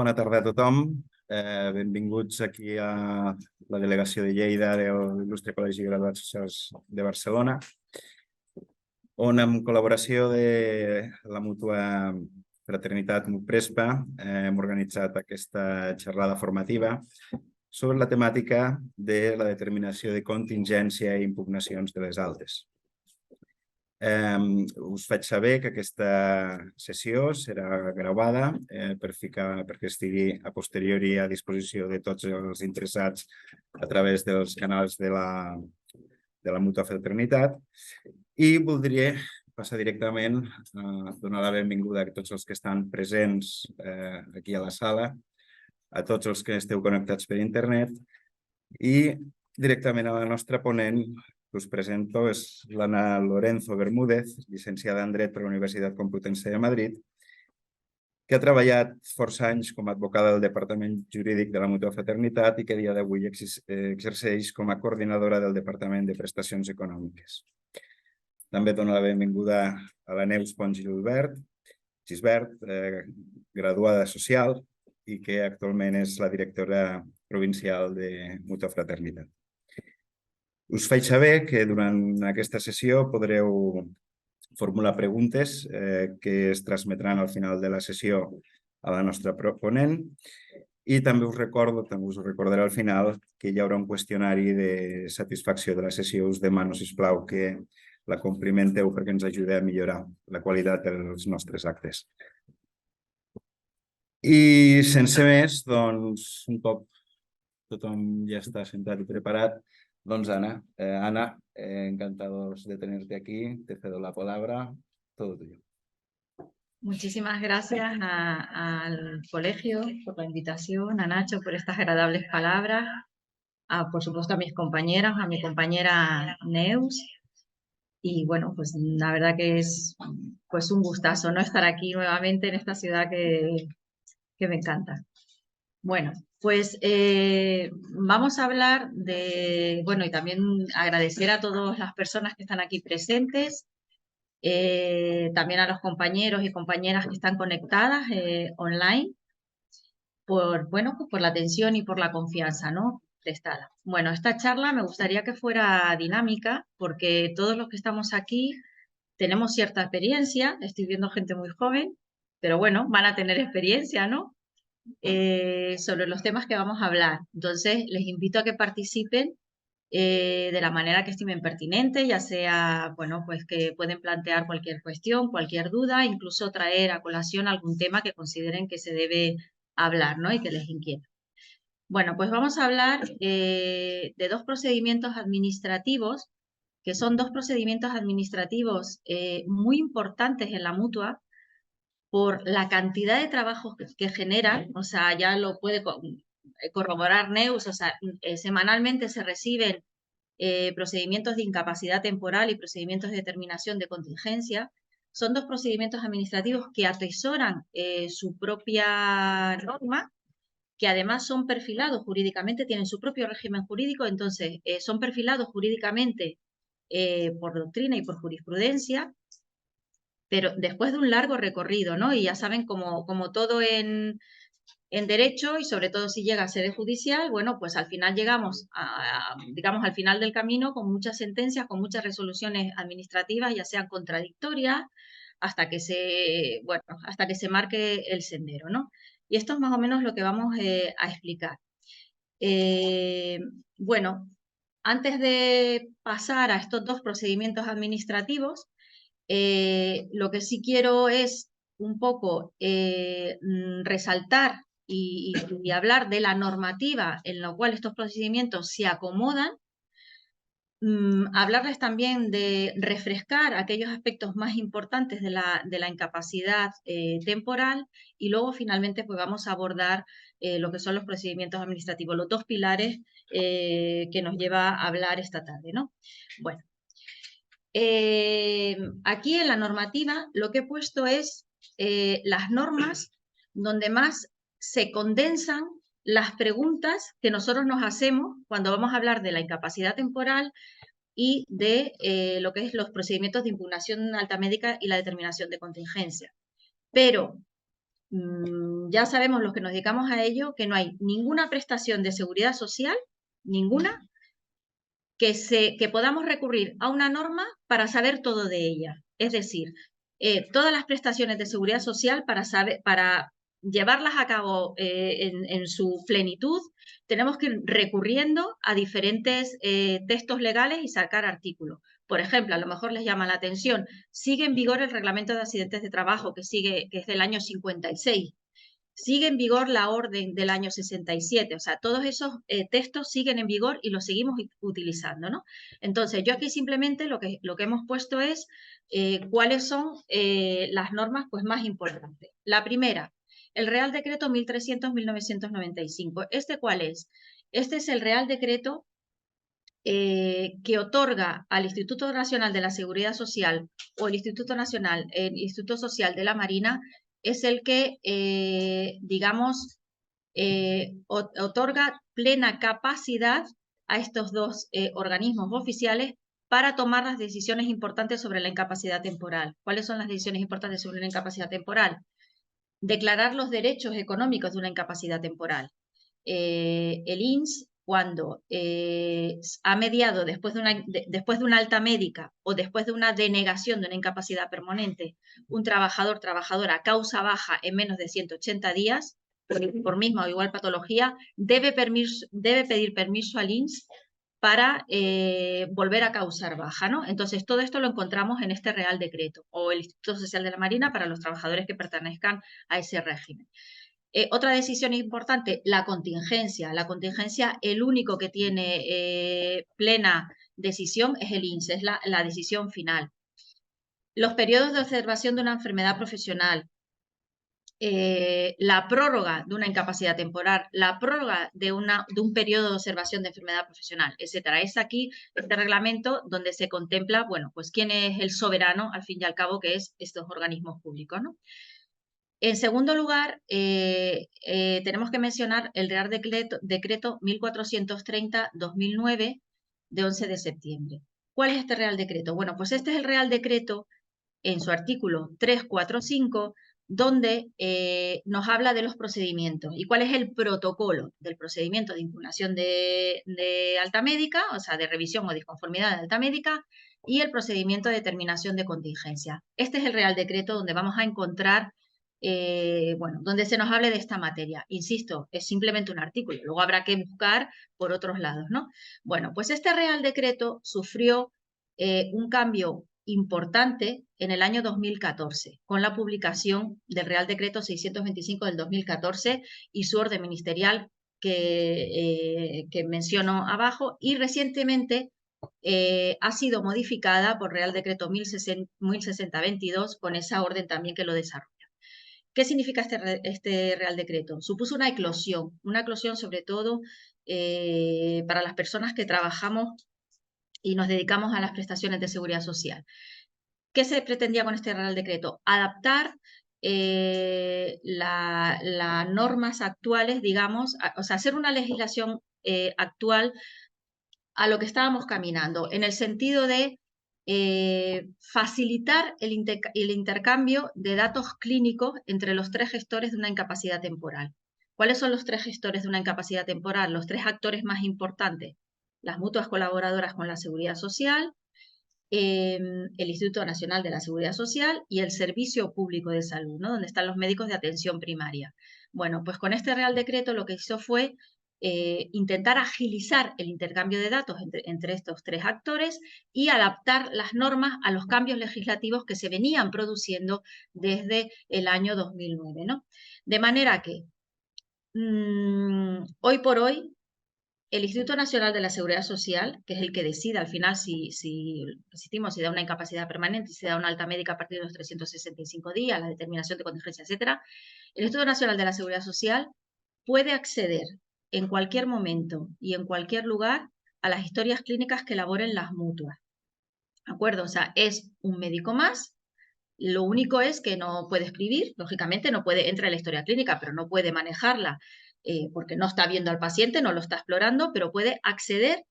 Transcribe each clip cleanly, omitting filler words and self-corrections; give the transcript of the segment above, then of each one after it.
Bona tarda a tothom. Benvinguts aquí a la delegació de Lleida de l'Il·lustre Col·legi de Graduats Socials de Barcelona, on amb col·laboració de la mútua fraternitat MUPRESPA hem organitzat aquesta xerrada formativa sobre la temàtica de la determinació de contingència i impugnacions de les altes. Us faig saber que aquesta sessió serà gravada perquè estigui a posteriori a disposició de tots els interessats a través dels canals de la mútua fraternitat, i voldria passar directament a donar la benvinguda a tots els que estan presents aquí a la sala, a tots els que esteu connectats per internet, i directament a la nostra ponent que us presento és l'Anna Lorenzo Bermúdez, llicenciada en Dret per la Universitat Complutense de Madrid, que ha treballat força anys com a advocada del Departament Jurídic de la Mútua Fraternitat i que a dia d'avui exerceix com a coordinadora del Departament de Prestacions Econòmiques. També dono la benvinguda a la Neus Pons Gisbert, graduada social i que actualment és la directora provincial de Mútua Fraternitat. Us faig saber que durant aquesta sessió podreu formular preguntes que es transmetran al final de la sessió a la nostra ponent, i també us recordaré al final que hi haurà un qüestionari de satisfacció de la sessió. Us demano, sisplau, que la complimenteu perquè ens ajuda a millorar la qualitat dels nostres actes. I sense més, doncs, un cop tothom ya está sentado y preparado, doncs Ana, encantados de tenerte aquí, te cedo la palabra, todo tuyo. Muchísimas gracias al colegio por la invitación, a Nacho por estas agradables palabras, por supuesto a mis compañeros, a mi compañera Neus, y bueno, pues la verdad que es pues un gustazo, ¿no?, estar aquí nuevamente en esta ciudad que me encanta. Bueno, pues vamos a hablar de, bueno, y también agradecer a todas las personas que están aquí presentes, también a los compañeros y compañeras que están conectadas online, por la atención y por la confianza, ¿no?, prestada. Bueno, esta charla me gustaría que fuera dinámica, porque todos los que estamos aquí tenemos cierta experiencia. Estoy viendo gente muy joven, pero bueno, van a tener experiencia, ¿no?, sobre los temas que vamos a hablar. Entonces, les invito a que participen de la manera que estimen pertinente, ya sea, bueno, pues que pueden plantear cualquier cuestión, cualquier duda, incluso traer a colación algún tema que consideren que se debe hablar, ¿no?, y que les inquieta. Bueno, pues vamos a hablar de dos procedimientos administrativos, que son dos procedimientos administrativos muy importantes en la mutua, por la cantidad de trabajos que generan. O sea, ya lo puede corroborar Neus. O sea, semanalmente se reciben procedimientos de incapacidad temporal y procedimientos de determinación de contingencia. Son dos procedimientos administrativos que atesoran su propia norma, que además son perfilados jurídicamente, tienen su propio régimen jurídico. Entonces son perfilados jurídicamente por doctrina y por jurisprudencia, pero después de un largo recorrido, ¿no? Y ya saben, como todo en derecho, y sobre todo si llega a sede judicial, bueno, pues al final llegamos digamos, al final del camino con muchas sentencias, con muchas resoluciones administrativas, ya sean contradictorias, hasta que se marque el sendero, ¿no? Y esto es más o menos lo que vamos a explicar. Bueno, antes de pasar a estos dos procedimientos administrativos, lo que sí quiero es un poco resaltar y hablar de la normativa en la cual estos procedimientos se acomodan, hablarles también de refrescar aquellos aspectos más importantes de la incapacidad temporal, y luego finalmente pues vamos a abordar lo que son los procedimientos administrativos, los dos pilares que nos lleva a hablar esta tarde, ¿no? Bueno. Aquí en la normativa lo que he puesto es las normas donde más se condensan las preguntas que nosotros nos hacemos cuando vamos a hablar de la incapacidad temporal y de lo que es los procedimientos de impugnación alta médica y la determinación de contingencia. Pero ya sabemos los que nos dedicamos a ello que no hay ninguna prestación de seguridad social, ninguna, que podamos recurrir a una norma para saber todo de ella. Es decir, todas las prestaciones de seguridad social para llevarlas a cabo en su plenitud, tenemos que ir recurriendo a diferentes textos legales y sacar artículos. Por ejemplo, a lo mejor les llama la atención, sigue en vigor el Reglamento de Accidentes de Trabajo, que es del año 56. Sigue en vigor la orden del año 67, o sea, todos esos textos siguen en vigor y los seguimos utilizando, ¿no? Entonces, yo aquí simplemente lo que hemos puesto es cuáles son las normas pues, más importantes. La primera, el Real Decreto 1300-1995. ¿Este cuál es? Este es el Real Decreto que otorga al Instituto Nacional de la Seguridad Social o el Instituto Social de la Marina, es el que, digamos, otorga plena capacidad a estos dos organismos oficiales para tomar las decisiones importantes sobre la incapacidad temporal. ¿Cuáles son las decisiones importantes sobre la incapacidad temporal? Declarar los derechos económicos de una incapacidad temporal. El INS, cuando ha mediado después de una alta médica o después de una denegación de una incapacidad permanente, un trabajador, trabajadora causa baja en menos de 180 días, por misma o igual patología, debe pedir permiso al INS para volver a causar baja, ¿no? Entonces, todo esto lo encontramos en este Real Decreto, o el Instituto Social de la Marina para los trabajadores que pertenezcan a ese régimen. Otra decisión importante, la contingencia. La contingencia, el único que tiene plena decisión es el INSS, es la decisión final. Los periodos de observación de una enfermedad profesional, la prórroga de una incapacidad temporal, la prórroga de un periodo de observación de enfermedad profesional, etcétera. Es aquí este reglamento donde se contempla, bueno, pues quién es el soberano, al fin y al cabo, que es estos organismos públicos, ¿no? En segundo lugar, tenemos que mencionar el Real Decreto 1430-2009 de 11 de septiembre. ¿Cuál es este Real Decreto? Bueno, pues este es el Real Decreto en su artículo 345, donde nos habla de los procedimientos y cuál es el protocolo del procedimiento de impugnación de alta médica, o sea, de revisión o disconformidad de alta médica, y el procedimiento de determinación de contingencia. Este es el Real Decreto donde vamos a encontrar bueno, donde se nos hable de esta materia. Insisto, es simplemente un artículo, luego habrá que buscar por otros lados, ¿no? Bueno, pues este Real Decreto sufrió un cambio importante en el año 2014, con la publicación del Real Decreto 625 del 2014 y su orden ministerial que menciono abajo, y recientemente ha sido modificada por Real Decreto 1060-22 con esa orden también que lo desarrolla. ¿Qué significa este Real Decreto? Supuso una eclosión sobre todo para las personas que trabajamos y nos dedicamos a las prestaciones de seguridad social. ¿Qué se pretendía con este Real Decreto? Adaptar las normas actuales, digamos, o sea, hacer una legislación actual a lo que estábamos caminando, en el sentido de facilitar el intercambio de datos clínicos entre los tres gestores de una incapacidad temporal. ¿Cuáles son los tres gestores de una incapacidad temporal? Los tres actores más importantes: las mutuas colaboradoras con la Seguridad Social, el Instituto Nacional de la Seguridad Social y el Servicio Público de Salud, ¿no? Donde están los médicos de atención primaria. Bueno, pues con este Real Decreto lo que hizo fue intentar agilizar el intercambio de datos entre estos tres actores y adaptar las normas a los cambios legislativos que se venían produciendo desde el año 2009, ¿no? De manera que hoy por hoy el Instituto Nacional de la Seguridad Social, que es el que decide al final si da una incapacidad permanente, si da una alta médica a partir de los 365 días, la determinación de contingencia, etcétera, el Instituto Nacional de la Seguridad Social puede acceder en cualquier momento y en cualquier lugar a las historias clínicas que elaboren las mutuas. ¿De acuerdo? O sea, es un médico más. Lo único es que no puede escribir, lógicamente no puede, entra en la historia clínica, pero no puede manejarla porque no está viendo al paciente, no lo está explorando, pero puede acceder,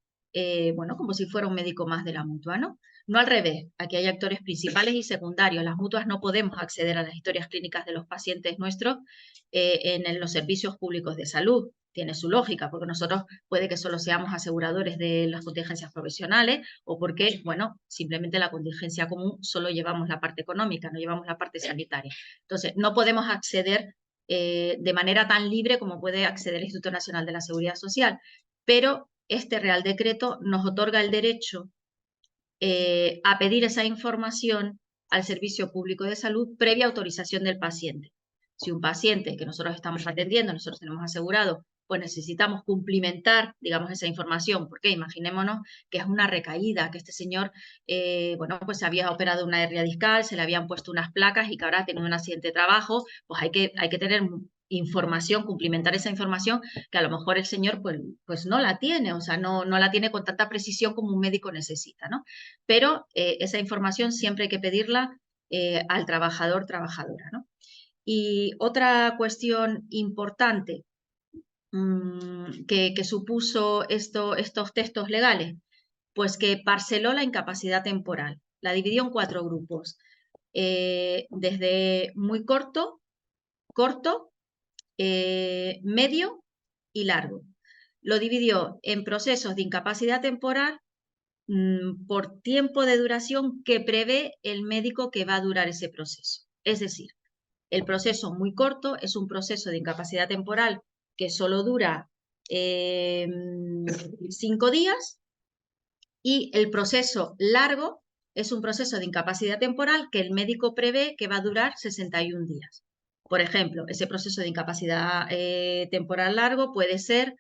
bueno, como si fuera un médico más de la mutua, ¿no? No al revés, aquí hay actores principales y secundarios. Las mutuas no podemos acceder a las historias clínicas de los pacientes nuestros en los servicios públicos de salud. Tiene su lógica, porque nosotros puede que solo seamos aseguradores de las contingencias profesionales o porque, bueno, simplemente la contingencia común solo llevamos la parte económica, no llevamos la parte sanitaria. Entonces, no podemos acceder de manera tan libre como puede acceder el Instituto Nacional de la Seguridad Social, pero este Real Decreto nos otorga el derecho a pedir esa información al Servicio Público de Salud previa autorización del paciente. Si un paciente que nosotros estamos atendiendo, nosotros tenemos asegurado, pues necesitamos cumplimentar, digamos, esa información, porque imaginémonos que es una recaída, que este señor, bueno, pues se había operado una hernia discal, se le habían puesto unas placas y que ahora ha tenido un accidente de trabajo, pues hay que tener información, cumplimentar esa información que a lo mejor el señor pues no la tiene, o sea, no la tiene con tanta precisión como un médico necesita, ¿no? Pero esa información siempre hay que pedirla al trabajador, trabajadora, ¿no? Y otra cuestión importante que supuso estos textos legales, pues que parceló la incapacidad temporal, la dividió en 4 grupos, desde muy corto, medio y largo. Lo dividió en procesos de incapacidad temporal por tiempo de duración que prevé el médico que va a durar ese proceso. Es decir, el proceso muy corto es un proceso de incapacidad temporal que solo dura 5 días y el proceso largo es un proceso de incapacidad temporal que el médico prevé que va a durar 61 días. Por ejemplo, ese proceso de incapacidad temporal largo puede ser,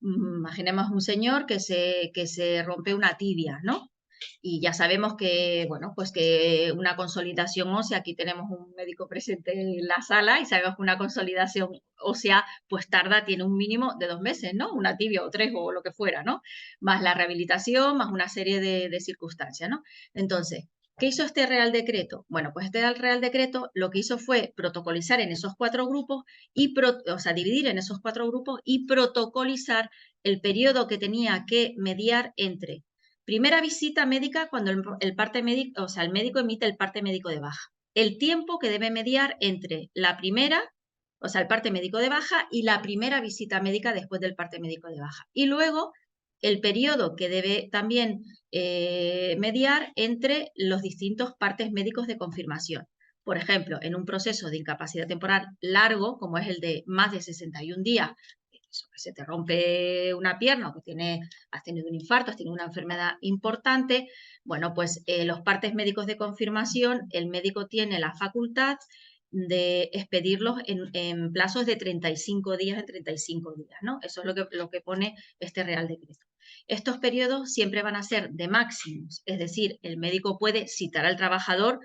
imaginemos un señor que se rompe una tibia, ¿no? Y ya sabemos que, bueno, pues que una consolidación ósea, aquí tenemos un médico presente en la sala y sabemos que una consolidación ósea pues tiene un mínimo de 2 meses, ¿no? Una tibia o 3 o lo que fuera, ¿no? Más la rehabilitación, más una serie de circunstancias, ¿no? Entonces, ¿qué hizo este Real Decreto? Bueno, pues este Real Decreto lo que hizo fue protocolizar en esos 4 grupos, o sea, dividir en esos 4 grupos y protocolizar el periodo que tenía que mediar entre primera visita médica cuando el parte médico, o sea, el médico emite el parte médico de baja. El tiempo que debe mediar entre la primera, o sea, el parte médico de baja y la primera visita médica después del parte médico de baja. Y luego el periodo que debe también mediar entre los distintos partes médicos de confirmación. Por ejemplo, en un proceso de incapacidad temporal largo, como es el de más de 61 días, que se te rompe una pierna o que has tenido un infarto, has tenido una enfermedad importante, bueno, pues los partes médicos de confirmación, el médico tiene la facultad de expedirlos en plazos de 35 días en 35 días, ¿no? Eso es lo que pone este Real Decreto. Estos periodos siempre van a ser de máximos, es decir, el médico puede citar al trabajador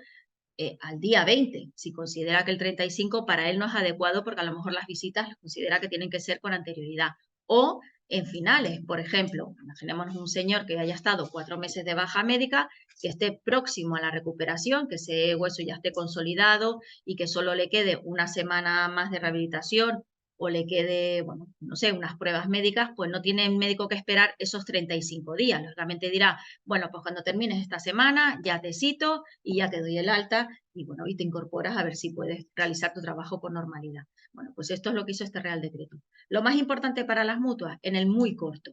al día 20, si considera que el 35 para él no es adecuado porque a lo mejor las visitas considera que tienen que ser con anterioridad. O en finales, por ejemplo, imaginémonos un señor que haya estado 4 meses de baja médica, que esté próximo a la recuperación, que ese hueso ya esté consolidado y que solo le quede una semana más de rehabilitación o le quede, bueno, no sé, unas pruebas médicas, pues no tiene el médico que esperar esos 35 días. Lógicamente dirá, bueno, pues cuando termines esta semana ya te cito y ya te doy el alta y bueno, y te incorporas a ver si puedes realizar tu trabajo con normalidad. Bueno, pues esto es lo que hizo este Real Decreto. Lo más importante para las mutuas, en el muy corto.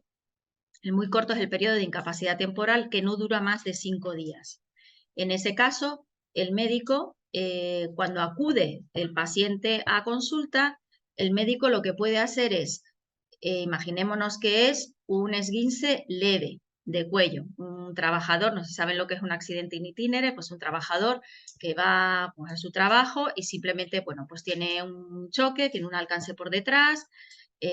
El muy corto es el periodo de incapacidad temporal que no dura más de 5 días. En ese caso, el médico, cuando acude el paciente a consulta, el médico lo que puede hacer es, imaginémonos que es un esguince leve de cuello, un trabajador, no sé si saben lo que es un accidente in itinere, pues un trabajador que va pues, a su trabajo y simplemente, bueno, pues tiene un choque, tiene un alcance por detrás,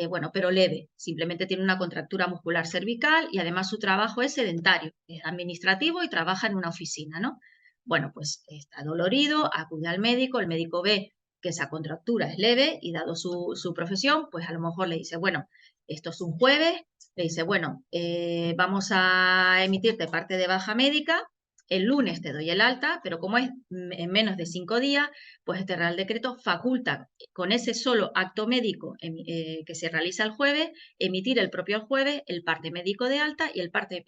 bueno, pero leve, simplemente tiene una contractura muscular cervical y además su trabajo es sedentario, es administrativo y trabaja en una oficina, ¿no? Bueno, pues está dolorido, acude al médico, el médico ve que esa contractura es leve y dado su profesión, pues a lo mejor le dice, bueno, esto es un jueves, le dice, bueno, vamos a emitirte parte de baja médica, el lunes te doy el alta, pero como es en menos de 5 días, pues este Real Decreto faculta con ese solo acto médico que se realiza el jueves, emitir el propio jueves el parte médico de alta y el parte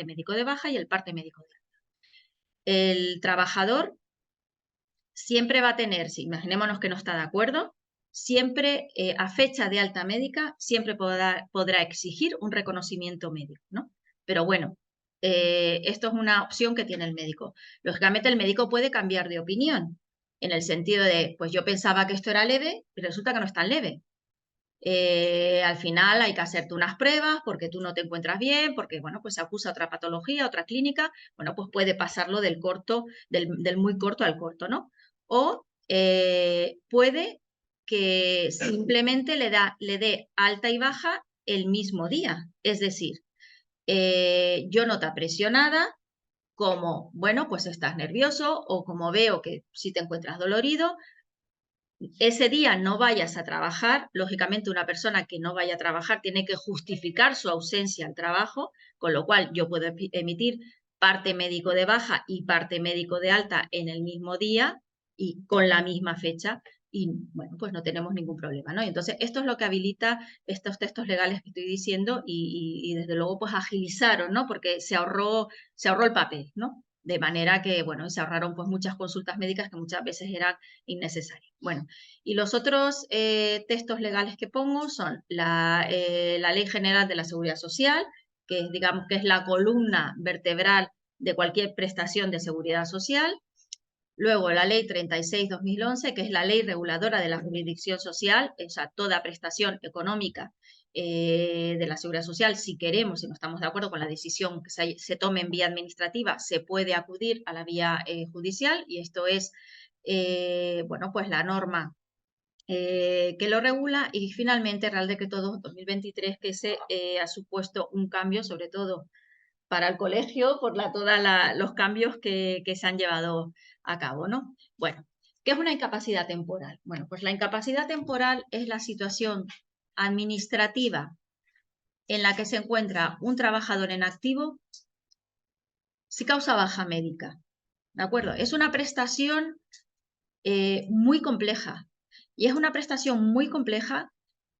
médico de baja y el parte médico de alta. el trabajador siempre va a tener, si imaginémonos que no está de acuerdo, siempre a fecha de alta médica, siempre podrá exigir un reconocimiento médico, ¿no? Pero bueno, esto es una opción que tiene el médico. Lógicamente el médico puede cambiar de opinión, en el sentido de, pues yo pensaba que esto era leve y resulta que no es tan leve. Al final hay que hacerte unas pruebas porque tú no te encuentras bien, porque bueno, pues se acusa otra patología, otra clínica, bueno, pues puede pasarlo del corto, del muy corto al corto, ¿no? O puede que simplemente le dé alta y baja el mismo día. Es decir, yo no te aprecio nada, como, bueno, pues estás nervioso o como veo que si te encuentras dolorido, ese día no vayas a trabajar. Lógicamente una persona que no vaya a trabajar tiene que justificar su ausencia al trabajo, con lo cual yo puedo emitir parte médico de baja y parte médico de alta en el mismo día y con la misma fecha y bueno, pues no tenemos ningún problema, ¿no? Y entonces esto es lo que habilita estos textos legales que estoy diciendo y desde luego pues agilizaron, ¿no? Porque se ahorró el papel, ¿no? De manera que, bueno, se ahorraron pues muchas consultas médicas que muchas veces eran innecesarias. Bueno, y los otros textos legales que pongo son la Ley General de la Seguridad Social, que digamos que es la columna vertebral de cualquier prestación de seguridad social. Luego la Ley 36/2011, que es la ley reguladora de la jurisdicción social, o sea, toda prestación económica de la seguridad social, si queremos, si no estamos de acuerdo con la decisión que se tome en vía administrativa, se puede acudir a la vía judicial y esto es, bueno, pues la norma que lo regula y finalmente Real Decreto 2023 que se ha supuesto un cambio, sobre todo para el colegio, por todos los cambios que se han llevado a cabo, ¿no? Bueno, ¿qué es una incapacidad temporal? Bueno, pues la incapacidad temporal es la situación administrativa en la que se encuentra un trabajador en activo si causa baja médica, ¿de acuerdo? Es una prestación muy compleja y es una prestación muy compleja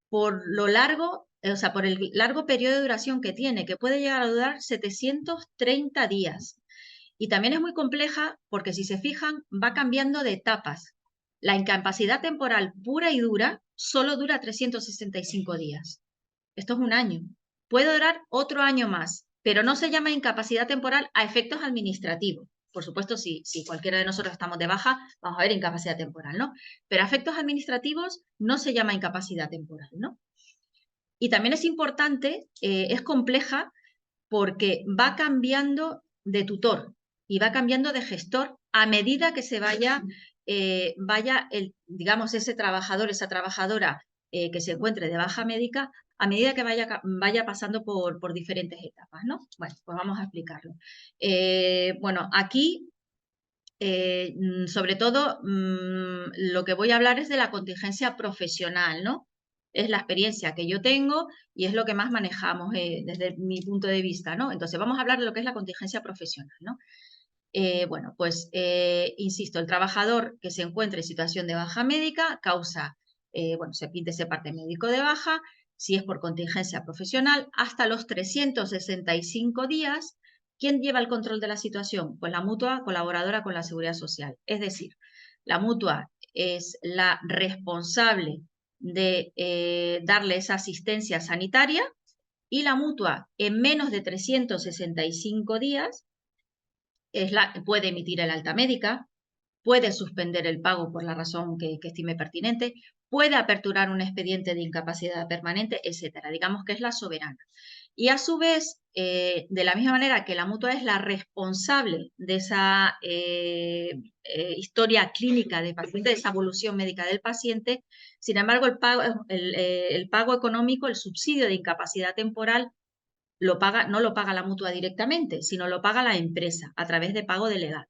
por lo largo, o sea, por el largo periodo de duración que tiene, que puede llegar a durar 730 días. Y también es muy compleja porque, si se fijan, va cambiando de etapas. La incapacidad temporal pura y dura solo dura 365 días. Esto es un año. Puede durar otro año más, pero no se llama incapacidad temporal a efectos administrativos. Por supuesto, si cualquiera de nosotros estamos de baja, vamos a ver incapacidad temporal, ¿no? Pero a efectos administrativos no se llama incapacidad temporal, ¿no? Y también es importante, es compleja, porque va cambiando de tutor y va cambiando de gestor a medida que se vaya, digamos, ese trabajador, esa trabajadora que se encuentre de baja médica, a medida que vaya pasando por diferentes etapas, ¿no? Bueno, pues vamos a explicarlo. Bueno, aquí sobre todo, lo que voy a hablar es de la contingencia profesional, ¿no? Es la experiencia que yo tengo y es lo que más manejamos desde mi punto de vista, ¿no? Entonces, vamos a hablar de lo que es la contingencia profesional, ¿no? Bueno, pues, insisto, el trabajador que se encuentre en situación de baja médica causa, bueno, se pide ese parte médico de baja, si es por contingencia profesional, hasta los 365 días. ¿Quién lleva el control de la situación? Pues la mutua colaboradora con la Seguridad Social. Es decir, la mutua es la responsable de darle esa asistencia sanitaria y la mutua en menos de 365 días puede emitir el alta médica, puede suspender el pago por la razón que estime pertinente, puede aperturar un expediente de incapacidad permanente, etcétera. Digamos que es la soberana. Y a su vez, de la misma manera que la mutua es la responsable de esa historia clínica del paciente, de esa evolución médica del paciente, sin embargo, el pago económico, el subsidio de incapacidad temporal, no lo paga la mutua directamente, sino lo paga la empresa a través de pago delegado.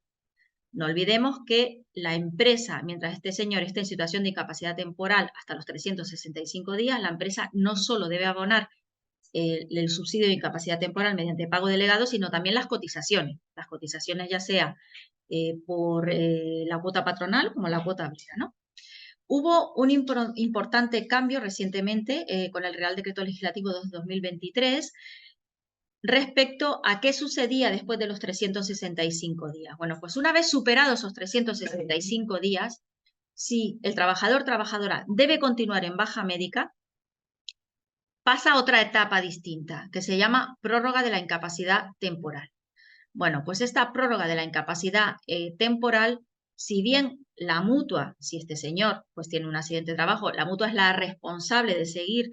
No olvidemos que la empresa, mientras este señor esté en situación de incapacidad temporal hasta los 365 días, la empresa no solo debe abonar el subsidio de incapacidad temporal mediante pago delegado, sino también las cotizaciones. Las cotizaciones ya sea por la cuota patronal como la cuota obrera, ¿no? Hubo un importante cambio recientemente con el Real Decreto Legislativo 2023, respecto a qué sucedía después de los 365 días. Bueno, pues una vez superados esos 365 días, si el trabajador o trabajadora debe continuar en baja médica, pasa a otra etapa distinta, que se llama prórroga de la incapacidad temporal. Bueno, pues esta prórroga de la incapacidad temporal, si bien la mutua, si este señor pues tiene un accidente de trabajo, la mutua es la responsable de seguir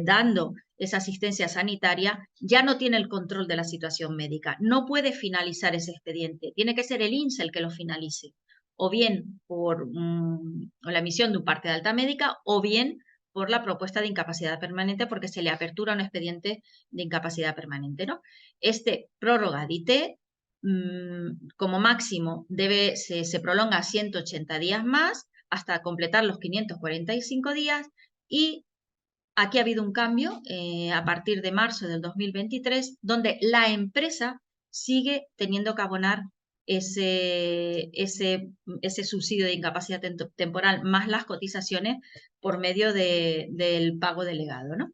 dando esa asistencia sanitaria, ya no tiene el control de la situación médica, no puede finalizar ese expediente, tiene que ser el INSS el que lo finalice, o bien por la emisión de un parte de alta médica, o bien por la propuesta de incapacidad permanente, porque se le apertura un expediente de incapacidad permanente, ¿no? Este prórroga de IT, como máximo, se prolonga a 180 días más hasta completar los 545 días, y aquí ha habido un cambio a partir de marzo del 2023, donde la empresa sigue teniendo que abonar ese subsidio de incapacidad temporal más las cotizaciones por medio del pago delegado, ¿no?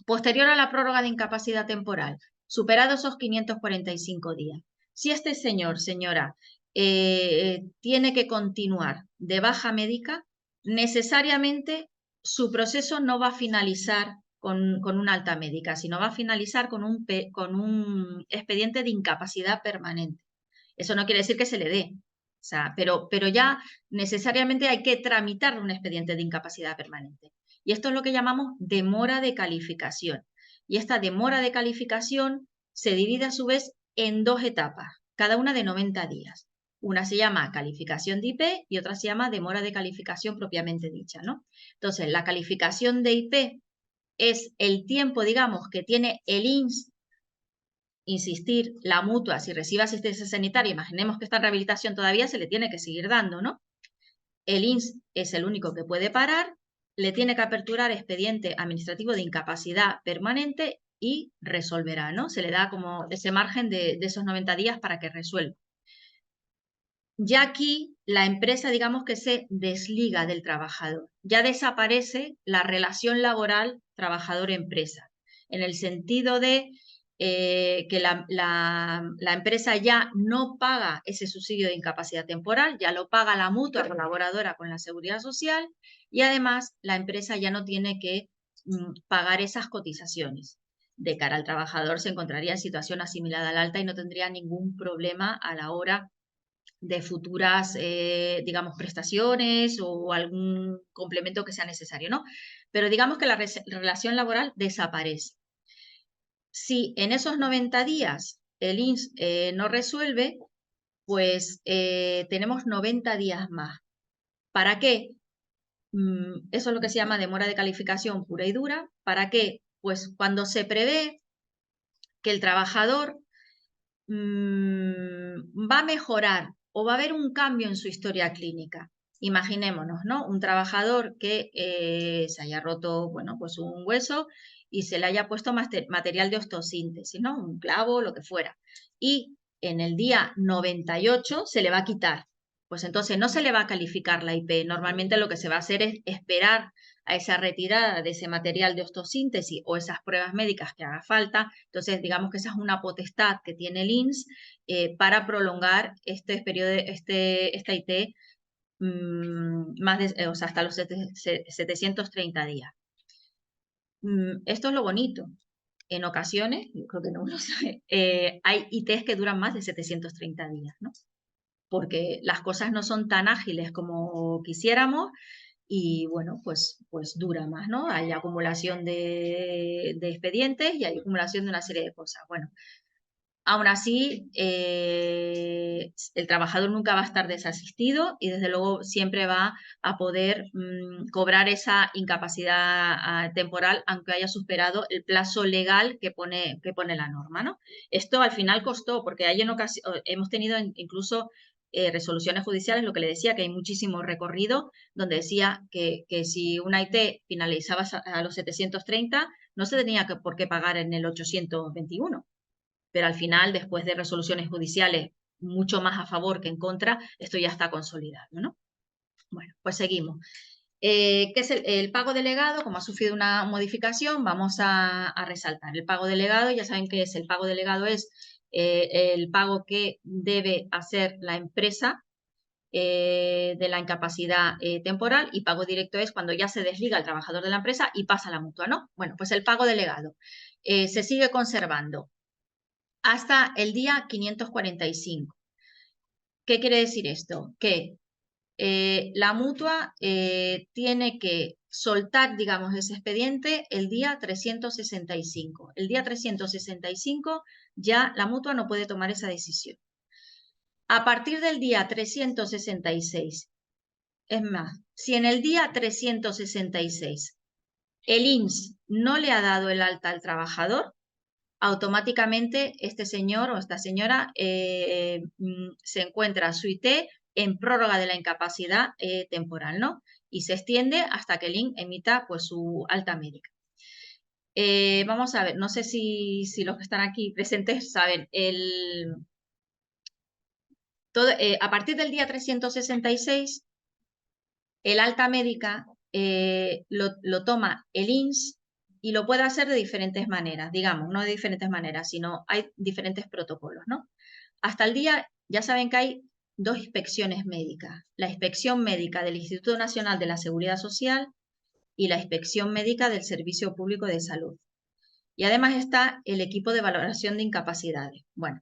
Posterior a la prórroga de incapacidad temporal, superados esos 545 días, si este señor, señora, tiene que continuar de baja médica, necesariamente su proceso no va a finalizar con una alta médica, sino va a finalizar con un expediente de incapacidad permanente. Eso no quiere decir que se le dé, o sea, pero ya necesariamente hay que tramitar un expediente de incapacidad permanente. Y esto es lo que llamamos demora de calificación. Y esta demora de calificación se divide a su vez en dos etapas, cada una de 90 días. Una se llama calificación de IP y otra se llama demora de calificación propiamente dicha, ¿no? Entonces, la calificación de IP es el tiempo, digamos, que tiene el INSS, insistir, la mutua, si recibe asistencia sanitaria, imaginemos que está en rehabilitación todavía, se le tiene que seguir dando, ¿no? El INSS es el único que puede parar, le tiene que aperturar expediente administrativo de incapacidad permanente y resolverá, ¿no? Se le da como ese margen de esos 90 días para que resuelva. Ya aquí la empresa, digamos que se desliga del trabajador, ya desaparece la relación laboral trabajador-empresa, en el sentido de que la empresa ya no paga ese subsidio de incapacidad temporal, ya lo paga la mutua colaboradora con la seguridad social, y además la empresa ya no tiene que pagar esas cotizaciones. De cara al trabajador se encontraría en situación asimilada al alta y no tendría ningún problema a la hora de futuras, digamos, prestaciones o algún complemento que sea necesario, ¿no? Pero digamos que la relación laboral desaparece. Si en esos 90 días el INSS no resuelve, pues tenemos 90 días más. ¿Para qué? Eso es lo que se llama demora de calificación pura y dura. ¿Para qué? Pues cuando se prevé que el trabajador va a mejorar o va a haber un cambio en su historia clínica. Imaginémonos, ¿no? Un trabajador que se haya roto, bueno, pues un hueso y se le haya puesto material de osteosíntesis, ¿no? Un clavo, lo que fuera. Y en el día 98 se le va a quitar. Pues entonces no se le va a calificar la IP. Normalmente lo que se va a hacer es esperar a esa retirada de ese material de osteosíntesis o esas pruebas médicas que haga falta. Entonces, digamos que esa es una potestad que tiene el INSS para prolongar este periodo, esta IT o sea, hasta los 730 días. Esto es lo bonito. En ocasiones, yo creo que no lo sabe, hay ITs que duran más de 730 días, ¿no? Porque las cosas no son tan ágiles como quisiéramos y bueno, pues dura más, ¿no? Hay acumulación de expedientes y hay acumulación de una serie de cosas. Bueno, aún así, el trabajador nunca va a estar desasistido y desde luego siempre va a poder cobrar esa incapacidad temporal aunque haya superado el plazo legal que pone la norma, ¿no? Esto al final costó, porque hay hemos tenido incluso resoluciones judiciales, lo que le decía, que hay muchísimo recorrido, donde decía que si una IT finalizaba a los 730, no se tenía por qué pagar en el 821. Pero al final, después de resoluciones judiciales mucho más a favor que en contra, esto ya está consolidado, ¿no? Bueno, pues seguimos. ¿Qué es el pago delegado? Como ha sufrido una modificación, vamos a resaltar. El pago delegado, ya saben qué es. El pago delegado es el pago que debe hacer la empresa de la incapacidad temporal, y pago directo es cuando ya se desliga el trabajador de la empresa y pasa a la mutua, ¿no? Bueno, pues el pago delegado se sigue conservando hasta el día 545. ¿Qué quiere decir esto? Que la mutua tiene que soltar, digamos, ese expediente el día 365. El día 365 ya la mutua no puede tomar esa decisión. A partir del día 366, es más, si en el día 366 el INS no le ha dado el alta al trabajador, automáticamente este señor o esta señora se encuentra su IT en prórroga de la incapacidad temporal, ¿no? Y se extiende hasta que el INS emita pues su alta médica. Vamos a ver, no sé si los que están aquí presentes saben, a partir del día 366, el alta médica lo toma el INS y lo puede hacer de diferentes maneras, digamos, no de diferentes maneras, sino hay diferentes protocolos, ¿no? Hasta el día, ya saben que hay dos inspecciones médicas, la inspección médica del Instituto Nacional de la Seguridad Social y la inspección médica del Servicio Público de Salud. Y además está el equipo de valoración de incapacidades. Bueno,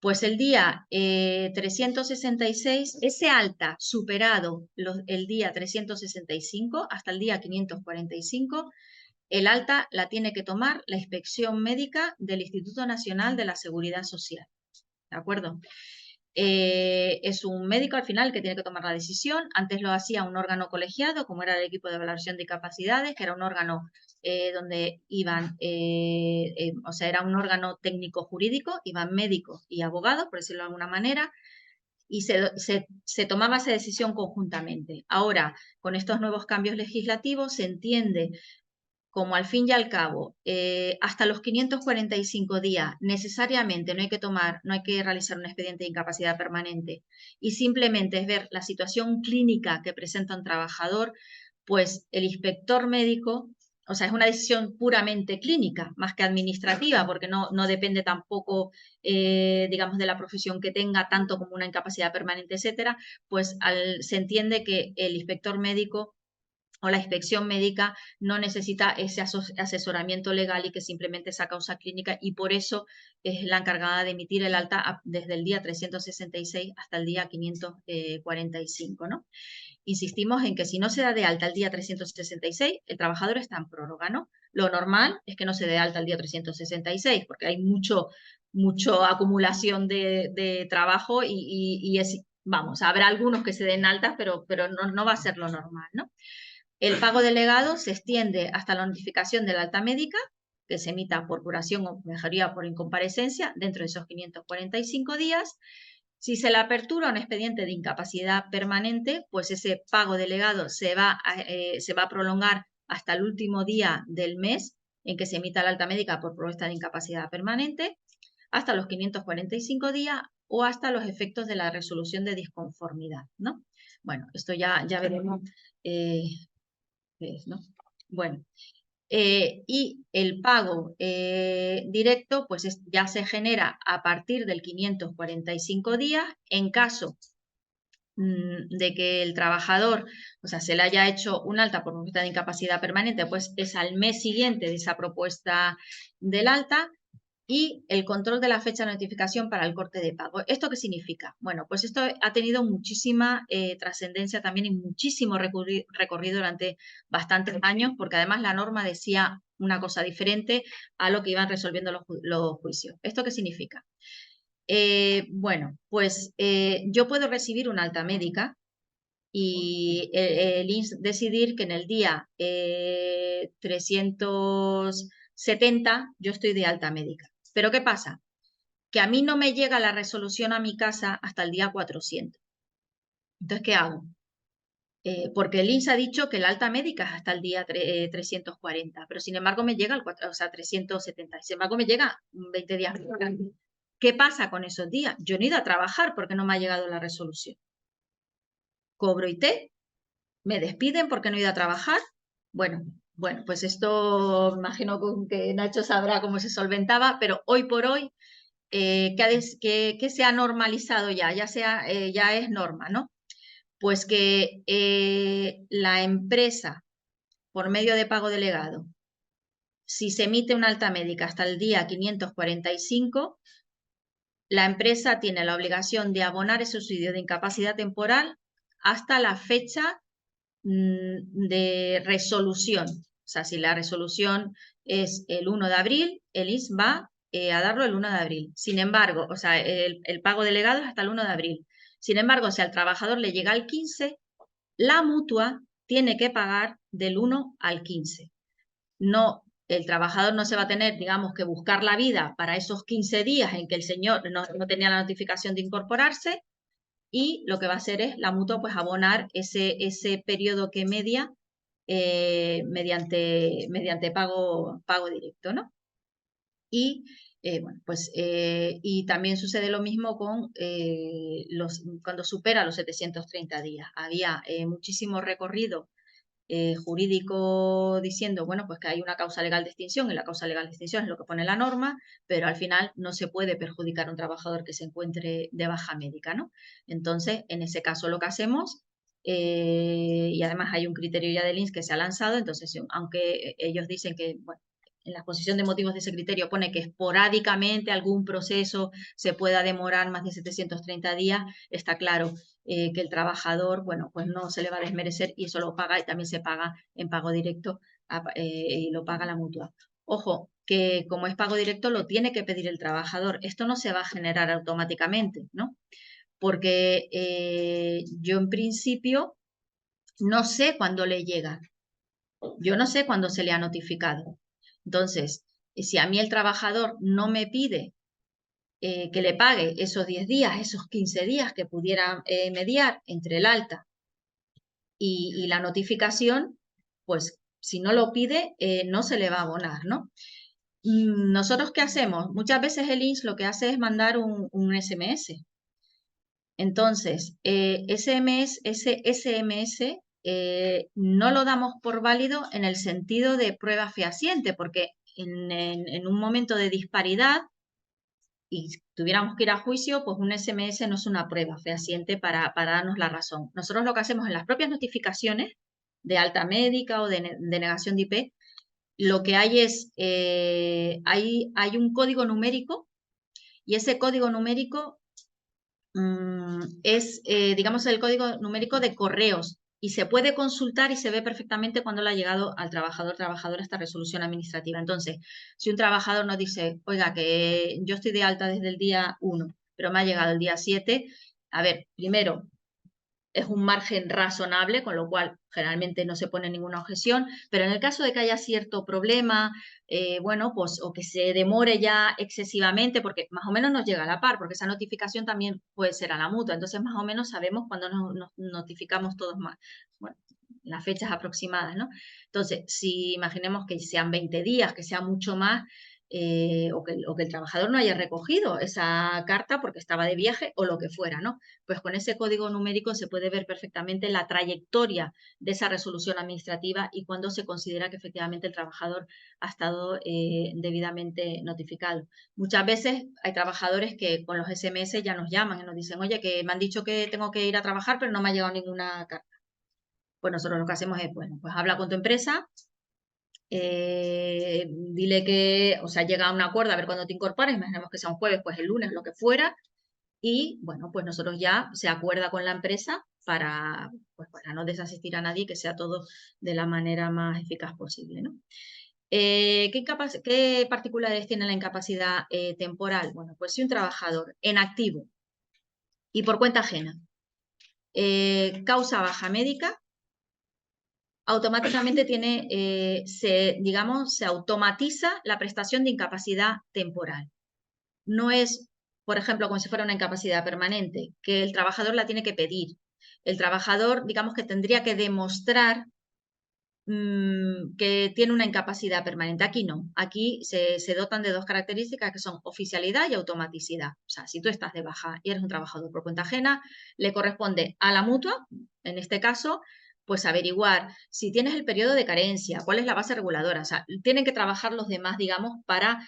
pues el día 366, ese alta superado el día 365 hasta el día 545, el alta la tiene que tomar la inspección médica del Instituto Nacional de la Seguridad Social. ¿De acuerdo? Es un médico al final que tiene que tomar la decisión. Antes lo hacía un órgano colegiado, como era el equipo de valoración de capacidades, que era un órgano donde iban, o sea, era un órgano técnico-jurídico, iban médicos y abogados, por decirlo de alguna manera, y se tomaba esa decisión conjuntamente. Ahora, con estos nuevos cambios legislativos, se entiende como al fin y al cabo, hasta los 545 días necesariamente no hay que realizar un expediente de incapacidad permanente y simplemente es ver la situación clínica que presenta un trabajador, pues el inspector médico, o sea, es una decisión puramente clínica, más que administrativa, porque no depende tampoco, digamos, de la profesión que tenga, tanto como una incapacidad permanente, etcétera, pues se entiende que el inspector médico o la inspección médica no necesita ese asesoramiento legal y que simplemente esa causa clínica, y por eso es la encargada de emitir el alta desde el día 366 hasta el día 545, ¿no? Insistimos en que si no se da de alta el día 366, el trabajador está en prórroga, ¿no? Lo normal es que no se dé alta el día 366 porque hay mucho acumulación de trabajo y vamos, habrá algunos que se den altas, pero no va a ser lo normal, ¿no? El pago delegado se extiende hasta la notificación de la alta médica, que se emita por curación o mejoría por incomparecencia dentro de esos 545 días. Si se le apertura un expediente de incapacidad permanente, pues ese pago delegado se va a prolongar hasta el último día del mes en que se emita la alta médica por propuesta de incapacidad permanente, hasta los 545 días o hasta los efectos de la resolución de disconformidad, ¿no? Bueno, esto ya veremos ¿no? Bueno, y el pago directo pues ya se genera a partir del 545 días en caso de que el trabajador, o sea, se le haya hecho un alta por propuesta de incapacidad permanente, pues es al mes siguiente de esa propuesta del alta. Y el control de la fecha de notificación para el corte de pago. ¿Esto qué significa? Bueno, pues esto ha tenido muchísima trascendencia también y muchísimo recorrido durante bastantes años, porque además la norma decía una cosa diferente a lo que iban resolviendo los juicios. ¿Esto qué significa? Bueno, pues yo puedo recibir una alta médica y el INS decidir que en el día 370 yo estoy de alta médica. Pero ¿qué pasa? Que a mí no me llega la resolución a mi casa hasta el día 400. Entonces, ¿qué hago? Porque el INS ha dicho que la alta médica es hasta el día 340, pero sin embargo me llega 370, sin embargo me llega 20 días. ¿Qué pasa con esos días? Yo no he ido a trabajar porque no me ha llegado la resolución. ¿Cobro IT? me despiden porque no he ido a trabajar. Bueno, pues esto imagino que Nacho sabrá cómo se solventaba, pero hoy por hoy, que se ha normalizado ya es norma, ¿no? Pues que la empresa, por medio de pago delegado, si se emite una alta médica hasta el día 545, la empresa tiene la obligación de abonar ese subsidio de incapacidad temporal hasta la fecha de resolución. O sea, si la resolución es el 1 de abril, el INS va a darlo el 1 de abril. Sin embargo, o sea, el pago delegado es hasta el 1 de abril. Sin embargo, si al trabajador le llega al 15, la mutua tiene que pagar del 1 al 15. No, el trabajador no se va a tener, digamos, que buscar la vida para esos 15 días en que el señor no tenía la notificación de incorporarse, y lo que va a hacer es la mutua pues abonar ese periodo que media mediante pago directo, ¿no? Y bueno, pues y también sucede lo mismo con cuando supera los 730 días. Había muchísimo recorrido jurídico diciendo, bueno, pues que hay una causa legal de extinción y la causa legal de extinción es lo que pone la norma, pero al final no se puede perjudicar a un trabajador que se encuentre de baja médica, ¿no? Entonces, en ese caso lo que hacemos, y además hay un criterio ya del INS que se ha lanzado, entonces, aunque ellos dicen que, bueno, en la exposición de motivos de ese criterio pone que esporádicamente algún proceso se pueda demorar más de 730 días, está claro que el trabajador, bueno, pues no se le va a desmerecer y eso lo paga y también se paga en pago directo y lo paga la mutua. Ojo, que como es pago directo lo tiene que pedir el trabajador. Esto no se va a generar automáticamente, ¿no? Porque yo en principio no sé cuándo le llega. Yo no sé cuándo se le ha notificado. Entonces, si a mí el trabajador no me pide que le pague esos 10 días, esos 15 días que pudiera mediar entre el alta y la notificación, pues si no lo pide, no se le va a abonar, ¿no? ¿Nosotros qué hacemos? Muchas veces el INS lo que hace es mandar un SMS. Entonces, ese SMS no lo damos por válido en el sentido de prueba fehaciente, porque en un momento de disparidad y tuviéramos que ir a juicio, pues un SMS no es una prueba fehaciente para darnos la razón. Nosotros lo que hacemos en las propias notificaciones de alta médica o de denegación de IP, lo que hay es, hay un código numérico y ese código numérico es, digamos, el código numérico de correos y se puede consultar y se ve perfectamente cuando le ha llegado al trabajador esta resolución administrativa. Entonces, si un trabajador nos dice, oiga, que yo estoy de alta desde el día 1, pero me ha llegado el día 7, a ver, primero, es un margen razonable, con lo cual generalmente no se pone ninguna objeción, pero en el caso de que haya cierto problema, bueno, pues o que se demore ya excesivamente, porque más o menos nos llega a la par, porque esa notificación también puede ser a la mutua, entonces más o menos sabemos cuándo nos notificamos todos más, bueno, las fechas aproximadas, ¿no? Entonces, si imaginemos que sean 20 días, que sea mucho más, o que el trabajador no haya recogido esa carta porque estaba de viaje o lo que fuera, ¿no? Pues con ese código numérico se puede ver perfectamente la trayectoria de esa resolución administrativa y cuándo se considera que efectivamente el trabajador ha estado debidamente notificado. Muchas veces hay trabajadores que con los SMS ya nos llaman y nos dicen, oye, que me han dicho que tengo que ir a trabajar, pero no me ha llegado ninguna carta. Pues nosotros lo que hacemos es, bueno, pues habla con tu empresa, dile que, o sea, llega a un acuerdo a ver cuándo te incorporas, imaginemos que sea un jueves, pues el lunes, lo que fuera, y bueno, pues nosotros ya se acuerda con la empresa pues para no desasistir a nadie, que sea todo de la manera más eficaz posible, ¿no? ¿Qué particularidades tiene la incapacidad temporal? Bueno, pues si un trabajador en activo y por cuenta ajena causa baja médica, automáticamente digamos, se automatiza la prestación de incapacidad temporal. No es, por ejemplo, como si fuera una incapacidad permanente, que el trabajador la tiene que pedir. El trabajador, digamos que tendría que demostrar que tiene una incapacidad permanente. Aquí no. Aquí se dotan de dos características que son oficialidad y automaticidad. O sea, si tú estás de baja y eres un trabajador por cuenta ajena, le corresponde a la mutua, en este caso, pues averiguar si tienes el periodo de carencia, cuál es la base reguladora. O sea, tienen que trabajar los demás, digamos, para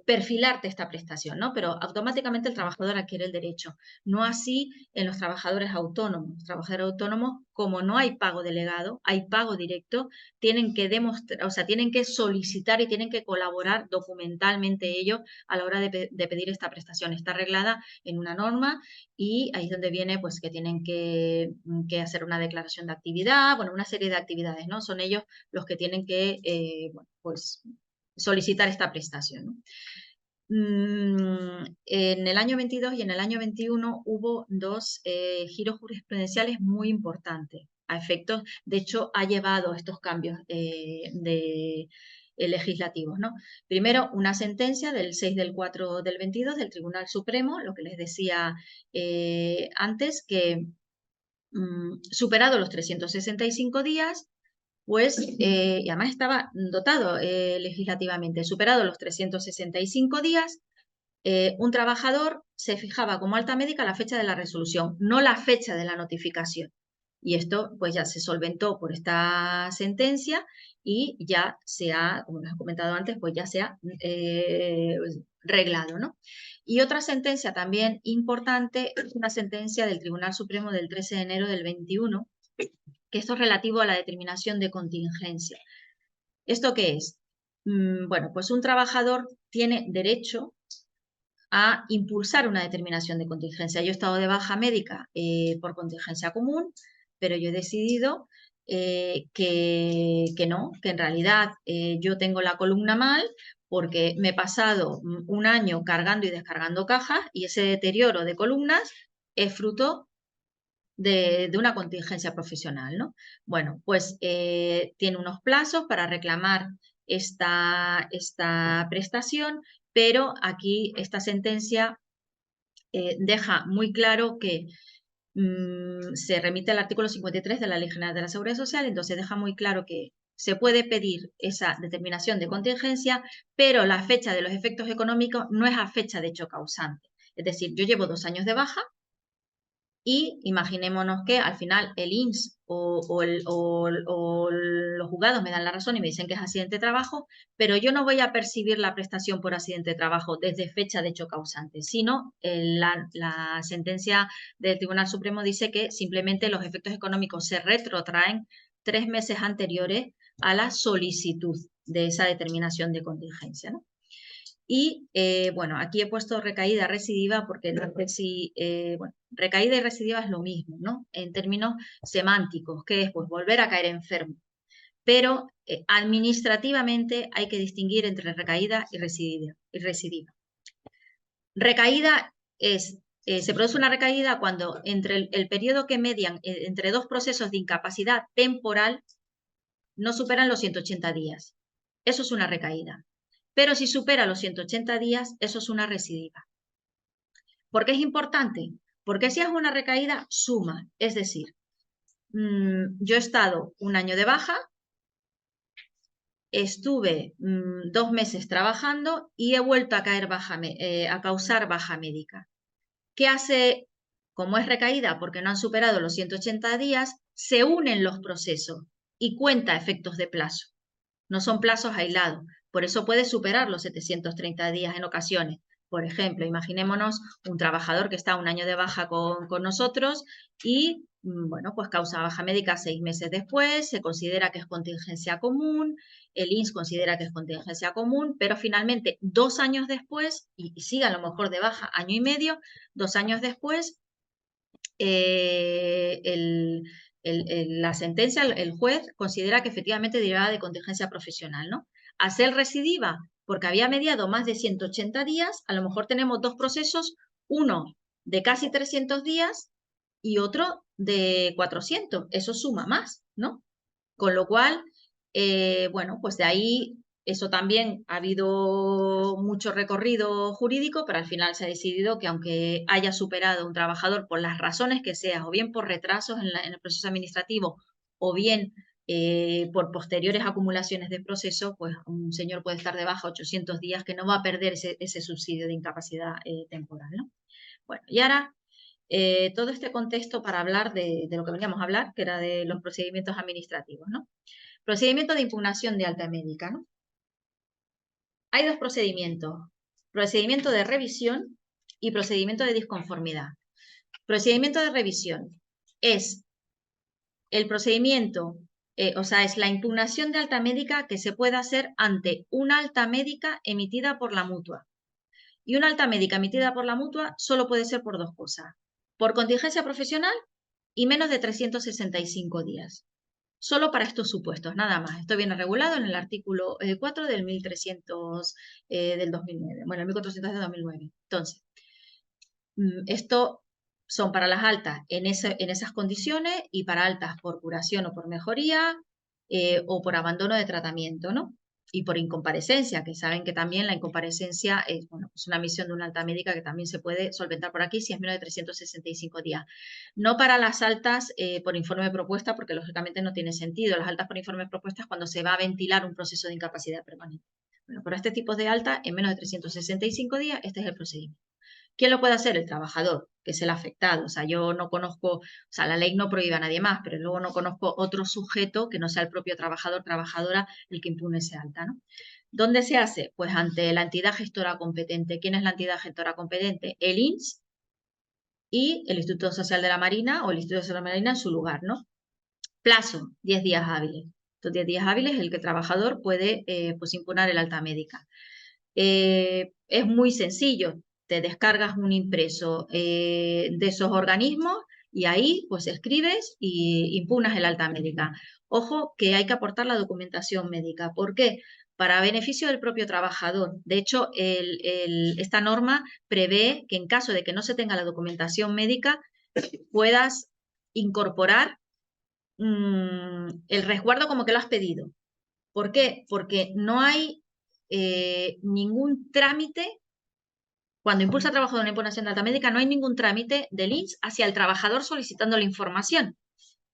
perfilarte esta prestación, ¿no? Pero automáticamente el trabajador adquiere el derecho. No así en los trabajadores autónomos. Los trabajadores autónomos, como no hay pago delegado, hay pago directo, tienen que demostrar, o sea, tienen que solicitar y tienen que colaborar documentalmente ellos a la hora de pedir esta prestación. Está arreglada en una norma y ahí es donde viene pues que tienen que hacer una declaración de actividad, bueno, una serie de actividades, ¿no? Son ellos los que tienen que, bueno, pues solicitar esta prestación, ¿no? En el año 22 y en el año 21 hubo dos giros jurisprudenciales muy importantes a efectos, de hecho ha llevado estos cambios legislativos, ¿no? Primero, una sentencia del 6 del 4 del 22 del Tribunal Supremo, lo que les decía antes, que superado los 365 días, pues, y además estaba dotado legislativamente, superado los 365 días, un trabajador se fijaba como alta médica la fecha de la resolución, no la fecha de la notificación. Y esto pues ya se solventó por esta sentencia y ya se ha, como les he comentado antes, pues ya se ha reglado, ¿no? Y otra sentencia también importante es una sentencia del Tribunal Supremo del 13 de enero del 21, que esto es relativo a la determinación de contingencia. ¿Esto qué es? Bueno, pues un trabajador tiene derecho a impulsar una determinación de contingencia. Yo he estado de baja médica por contingencia común, pero yo he decidido que no, que en realidad yo tengo la columna mal porque me he pasado un año cargando y descargando cajas y ese deterioro de columnas es fruto de una contingencia profesional, ¿no? Bueno, pues tiene unos plazos para reclamar esta prestación, pero aquí esta sentencia deja muy claro que se remite al artículo 53 de la Ley General de la Seguridad Social, entonces deja muy claro que se puede pedir esa determinación de contingencia, pero la fecha de los efectos económicos no es a fecha de hecho causante. Es decir, yo llevo 2 años de baja, y imaginémonos que al final el INS o los juzgados me dan la razón y me dicen que es accidente de trabajo, pero yo no voy a percibir la prestación por accidente de trabajo desde fecha de hecho causante, sino la sentencia del Tribunal Supremo dice que simplemente los efectos económicos se retrotraen 3 meses anteriores a la solicitud de esa determinación de contingencia, ¿no? Y bueno, aquí he puesto recaída recidiva porque no sé si, bueno, recaída y recidiva es lo mismo, ¿no? En términos semánticos, que es pues volver a caer enfermo. Pero administrativamente hay que distinguir entre recaída y recidiva. Recaída es, se produce una recaída cuando entre el periodo que median entre dos procesos de incapacidad temporal no superan los 180 días. Eso es una recaída. Pero si supera los 180 días, eso es una recidiva. ¿Por qué es importante? Porque si es una recaída, suma. Es decir, yo he estado un año de baja, estuve 2 meses trabajando y he vuelto a caer a causar baja médica. ¿Qué hace? Como es recaída porque no han superado los 180 días, se unen los procesos y cuenta efectos de plazo. No son plazos aislados. Por eso puede superar los 730 días en ocasiones. Por ejemplo, imaginémonos un trabajador que está un año de baja con nosotros y, bueno, pues causa baja médica 6 meses después, se considera que es contingencia común, el INS considera que es contingencia común, pero finalmente 2 años después, y sigue a lo mejor de baja año y medio, 2 años después, la sentencia, el juez considera que efectivamente derivaba de contingencia profesional, ¿no? A ser recidiva, porque había mediado más de 180 días, a lo mejor tenemos dos procesos, uno de casi 300 días y otro de 400. Eso suma más, ¿no? Con lo cual, bueno, pues de ahí eso también ha habido mucho recorrido jurídico, pero al final se ha decidido que aunque haya superado un trabajador por las razones que sea, o bien por retrasos en el proceso administrativo, o bien por posteriores acumulaciones de proceso, pues un señor puede estar de baja 800 días que no va a perder ese subsidio de incapacidad temporal, ¿no? Bueno, y ahora todo este contexto para hablar de lo que veníamos a hablar, que era de los procedimientos administrativos, ¿no? Procedimiento de impugnación de alta médica, ¿no? Hay dos procedimientos, procedimiento de revisión y procedimiento de disconformidad. Procedimiento de revisión es el procedimiento, o sea, es la impugnación de alta médica que se puede hacer ante una alta médica emitida por la mutua. Y una alta médica emitida por la mutua solo puede ser por dos cosas, por contingencia profesional y menos de 365 días. Solo para estos supuestos, nada más. Esto viene regulado en el artículo 4 del 1300 del 2009. Bueno, el 1400 de 2009. Entonces, esto son para las altas en esas condiciones y para altas por curación o por mejoría o por abandono de tratamiento, ¿no? Y por incomparecencia, que saben que también la incomparecencia es, bueno, es una misión de una alta médica que también se puede solventar por aquí si es menos de 365 días. No para las altas por informe de propuesta, porque lógicamente no tiene sentido. Las altas por informe de propuesta es cuando se va a ventilar un proceso de incapacidad permanente. Bueno, para este tipo de alta, en menos de 365 días, este es el procedimiento. ¿Quién lo puede hacer? El trabajador, que es el afectado. O sea, yo no conozco, o sea, la ley no prohíbe a nadie más, pero luego no conozco otro sujeto que no sea el propio trabajador, trabajadora, el que impugne ese alta, ¿no? ¿Dónde se hace? Pues ante la entidad gestora competente. ¿Quién es la entidad gestora competente? El INS y el Instituto Social de la Marina o el Instituto Social de la Marina en su lugar, ¿no? Plazo, 10 días hábiles. Estos 10 días hábiles es el que el trabajador puede pues impugnar el alta médica. Es muy sencillo, te descargas un impreso de esos organismos y ahí pues escribes y impugnas el alta médica. Ojo que hay que aportar la documentación médica. ¿Por qué? Para beneficio del propio trabajador. De hecho, esta norma prevé que en caso de que no se tenga la documentación médica, puedas incorporar el resguardo como que lo has pedido. ¿Por qué? Porque no hay ningún trámite, cuando impulsa el trabajo de una impugnación de alta médica, no hay ningún trámite del INS hacia el trabajador solicitando la información.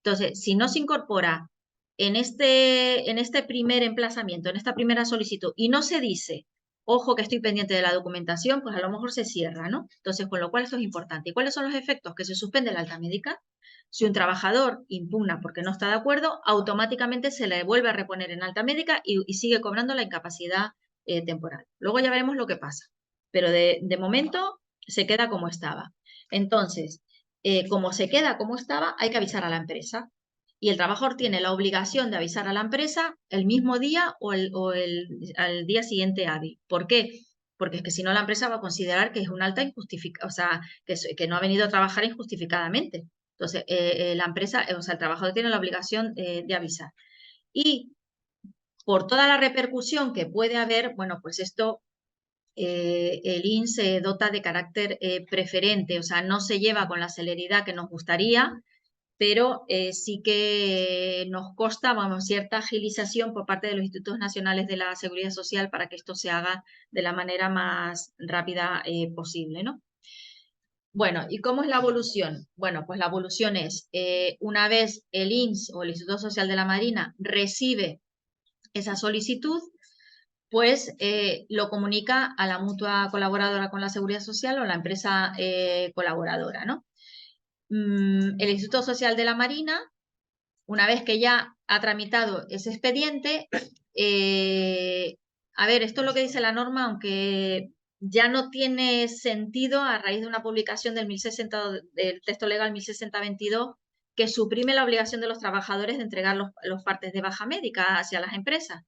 Entonces, si no se incorpora en este primer emplazamiento, en esta primera solicitud, y no se dice, ojo que estoy pendiente de la documentación, pues a lo mejor se cierra, ¿no? Entonces, con lo cual esto es importante. ¿Y cuáles son los efectos? Que se suspende la alta médica. Si un trabajador impugna porque no está de acuerdo, automáticamente se le vuelve a reponer en alta médica y sigue cobrando la incapacidad temporal. Luego ya veremos lo que pasa, pero de momento se queda como estaba. Entonces, como se queda como estaba, hay que avisar a la empresa. Y el trabajador tiene la obligación de avisar a la empresa el mismo día o al día siguiente hábil. ¿Por qué? Porque es que si no la empresa va a considerar que es un alta injustificada, o sea, que no ha venido a trabajar injustificadamente. Entonces, la empresa, o sea, el trabajador tiene la obligación de avisar. Y por toda la repercusión que puede haber, bueno, pues esto el INS se dota de carácter preferente, o sea, no se lleva con la celeridad que nos gustaría, pero sí que nos consta, vamos, cierta agilización por parte de los Institutos Nacionales de la Seguridad Social para que esto se haga de la manera más rápida posible, ¿no? Bueno, ¿y cómo es la evolución? Bueno, pues la evolución es, una vez el INS o el Instituto Social de la Marina recibe esa solicitud, pues lo comunica a la mutua colaboradora con la Seguridad Social o la empresa colaboradora, ¿no? El Instituto Social de la Marina, una vez que ya ha tramitado ese expediente, a ver, esto es lo que dice la norma, aunque ya no tiene sentido a raíz de una publicación del texto legal 1060-22, que suprime la obligación de los trabajadores de entregar los partes de baja médica hacia las empresas.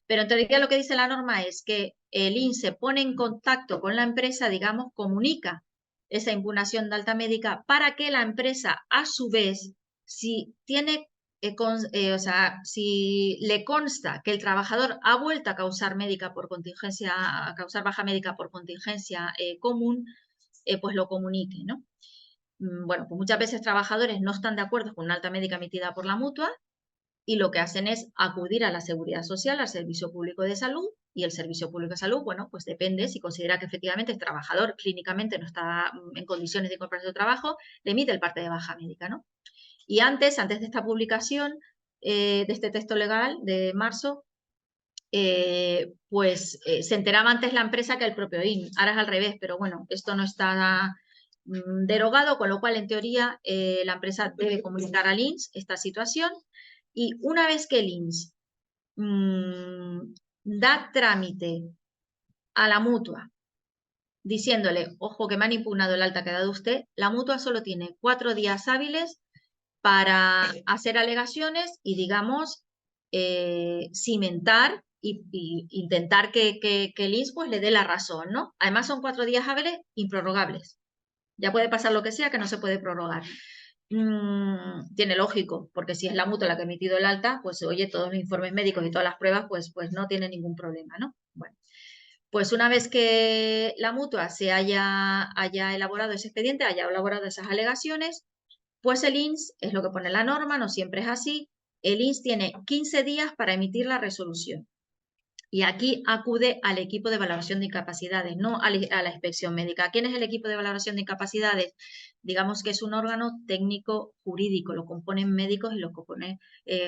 Pero en teoría lo que dice la norma es que el INS se pone en contacto con la empresa, digamos, comunica esa impugnación de alta médica para que la empresa, a su vez, si tiene o sea, si le consta que el trabajador ha vuelto a causar médica por contingencia, a causar baja médica por contingencia común, pues lo comunique, ¿no? Bueno, pues muchas veces trabajadores no están de acuerdo con una alta médica emitida por la mutua y lo que hacen es acudir a la Seguridad Social, al Servicio Público de Salud, y el Servicio Público de Salud, bueno, pues depende, si considera que efectivamente el trabajador clínicamente no está en condiciones de incorporarse al trabajo, le emite el parte de baja médica, ¿no? Y antes de esta publicación de este texto legal de marzo, pues se enteraba antes la empresa que el propio IN. Ahora es al revés, pero bueno, esto no está derogado, con lo cual, en teoría, la empresa debe comunicar al INS esta situación, y una vez que el INS da trámite a la mutua, diciéndole, ojo que me han impugnado el alta que ha dado usted, la mutua solo tiene 4 días hábiles para hacer alegaciones y, digamos, cimentar y intentar que el INS pues, le dé la razón, ¿no? Además son 4 días hábiles improrrogables. Ya puede pasar lo que sea, que no se puede prorrogar. Tiene lógico, porque si es la mutua la que ha emitido el alta, pues oye, todos los informes médicos y todas las pruebas, pues no tiene ningún problema, ¿no? Bueno, pues una vez que la mutua se haya elaborado ese expediente, haya elaborado esas alegaciones, pues el INS, es lo que pone la norma, no siempre es así, el INS tiene 15 días para emitir la resolución. Y aquí acude al equipo de valoración de incapacidades, no a la inspección médica. ¿Quién es el equipo de valoración de incapacidades? Digamos que es un órgano técnico jurídico, lo componen médicos y lo componen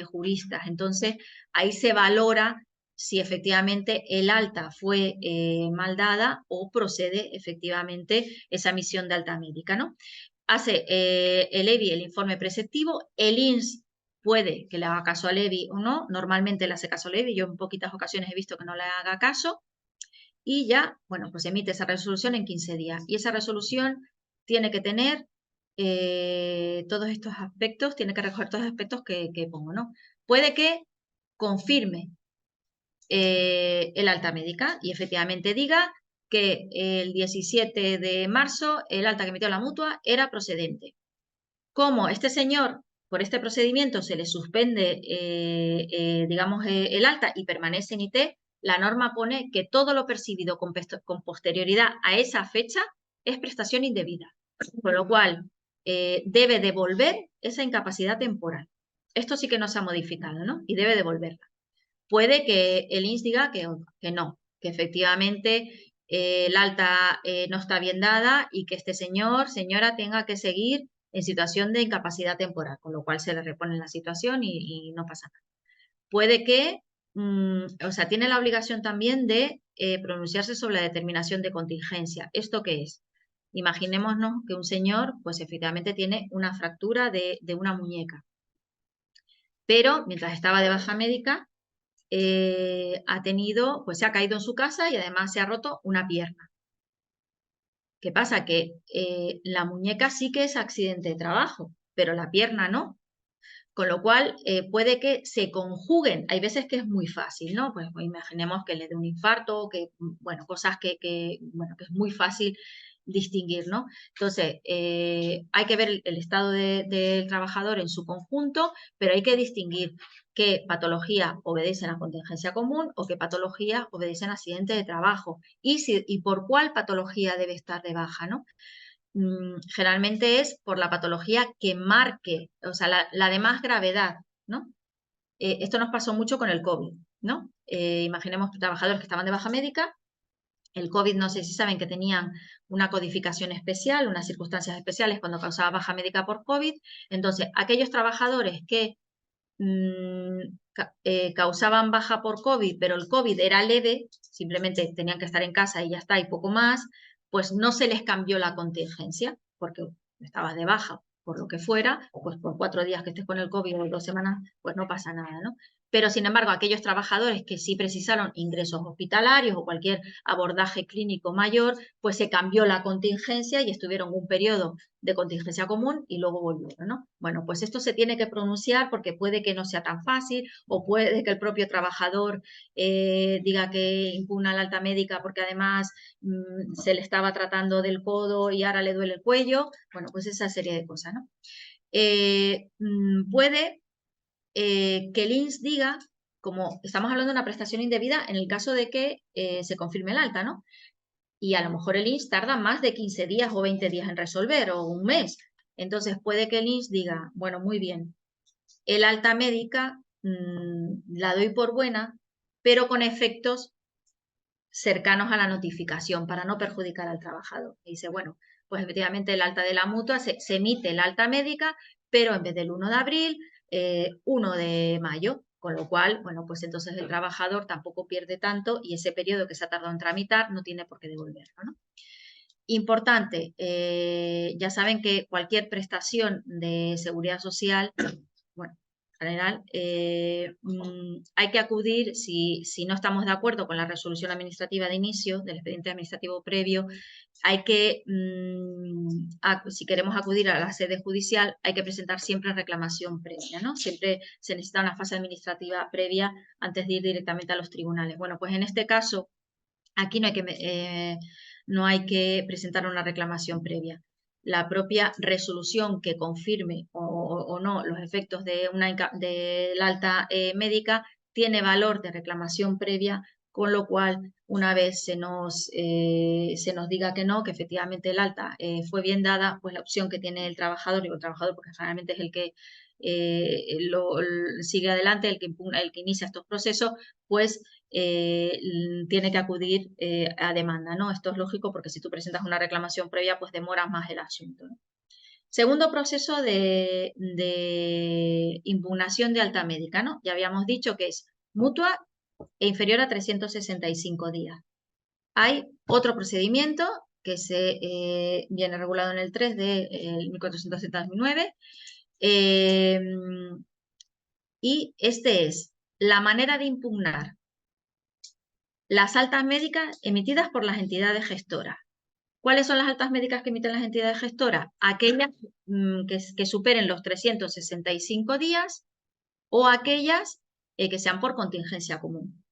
juristas. Entonces, ahí se valora si efectivamente el alta fue mal dada o procede efectivamente esa emisión de alta médica, ¿no? Hace el EBI el informe preceptivo, el INS puede que le haga caso al EBI o no, normalmente le hace caso al EBI, yo en poquitas ocasiones he visto que no le haga caso, y ya, bueno, pues emite esa resolución en 15 días. Y esa resolución tiene que tener todos estos aspectos, tiene que recoger todos los aspectos que pongo, ¿no? Puede que confirme el alta médica y efectivamente diga que el 17 de marzo el alta que emitió la mutua era procedente. Como este señor, por este procedimiento, se le suspende, digamos, el alta y permanece en IT, la norma pone que todo lo percibido con posterioridad a esa fecha es prestación indebida, con lo cual debe devolver esa incapacidad temporal. Esto sí que no se ha modificado, ¿no? Y debe devolverla. Puede que el INS diga que no, que efectivamente el alta no está bien dada y que este señor, señora, tenga que seguir en situación de incapacidad temporal, con lo cual se le repone la situación y no pasa nada. Puede que, o sea, tiene la obligación también de pronunciarse sobre la determinación de contingencia. ¿Esto qué es? Imaginémonos que un señor, pues efectivamente tiene una fractura de una muñeca, pero mientras estaba de baja médica, ha tenido, pues se ha caído en su casa y además se ha roto una pierna. ¿Qué pasa? Que la muñeca sí que es accidente de trabajo, pero la pierna no. Con lo cual, puede que se conjuguen. Hay veces que es muy fácil, ¿no? Pues imaginemos que le dé un infarto, que, bueno, cosas bueno, que es muy fácil distinguir, ¿no? Entonces, hay que ver el estado del trabajador en su conjunto, pero hay que distinguir qué patologías obedecen a contingencia común o qué patologías obedecen a accidente de trabajo y por cuál patología debe estar de baja, ¿no? Generalmente es por la patología que marque, o sea, la de más gravedad, ¿no? Esto nos pasó mucho con el COVID, ¿no? Imaginemos trabajadores que estaban de baja médica, el COVID, no sé si saben que tenían una codificación especial, unas circunstancias especiales cuando causaba baja médica por COVID, entonces aquellos trabajadores que causaban baja por COVID, pero el COVID era leve, simplemente tenían que estar en casa y ya está, y poco más, pues no se les cambió la contingencia, porque estabas de baja por lo que fuera, pues por 4 días que estés con el COVID o 2 semanas, pues no pasa nada, ¿no? Pero sin embargo, aquellos trabajadores que sí precisaron ingresos hospitalarios o cualquier abordaje clínico mayor, pues se cambió la contingencia y estuvieron un periodo de contingencia común y luego volvieron, ¿no? Bueno, pues esto se tiene que pronunciar porque puede que no sea tan fácil o puede que el propio trabajador diga que impugna la alta médica porque además se le estaba tratando del codo y ahora le duele el cuello. Bueno, pues esa serie de cosas, ¿no? Puede que el INS diga, como estamos hablando de una prestación indebida en el caso de que se confirme el alta, ¿no? Y a lo mejor el INS tarda más de 15 días o 20 días en resolver o un mes. Entonces puede que el INS diga, bueno, muy bien, el alta médica la doy por buena, pero con efectos cercanos a la notificación para no perjudicar al trabajador. Y dice, bueno, pues efectivamente el alta de la mutua se emite el alta médica, pero en vez del 1 de abril, 1 de mayo. Con lo cual, bueno, pues entonces el trabajador tampoco pierde tanto y ese periodo que se ha tardado en tramitar no tiene por qué devolverlo, ¿no? Importante, ya saben que cualquier prestación de seguridad social, bueno, en general, hay que acudir, si no estamos de acuerdo con la resolución administrativa de inicio del expediente administrativo previo, hay que, si queremos acudir a la sede judicial, hay que presentar siempre reclamación previa, ¿no? Siempre se necesita una fase administrativa previa antes de ir directamente a los tribunales. Bueno, pues en este caso, aquí no hay que presentar una reclamación previa. La propia resolución que confirme o no los efectos del alta médica tiene valor de reclamación previa, con lo cual, una vez se nos diga que no, que efectivamente el alta fue bien dada, pues la opción que tiene el trabajador, digo el trabajador porque generalmente es el que sigue adelante, el que inicia estos procesos, pues tiene que acudir a demanda, ¿no? Esto es lógico porque si tú presentas una reclamación previa, pues demora más el asunto, ¿no? Segundo proceso de impugnación de alta médica, ¿no? Ya habíamos dicho que es mutua e inferior a 365 días. Hay otro procedimiento que se viene regulado en el 3 de 1479 y este es la manera de impugnar las altas médicas emitidas por las entidades gestoras. ¿Cuáles son las altas médicas que emiten las entidades gestoras? Aquellas que superen los 365 días o aquellas que sean por contingencia común.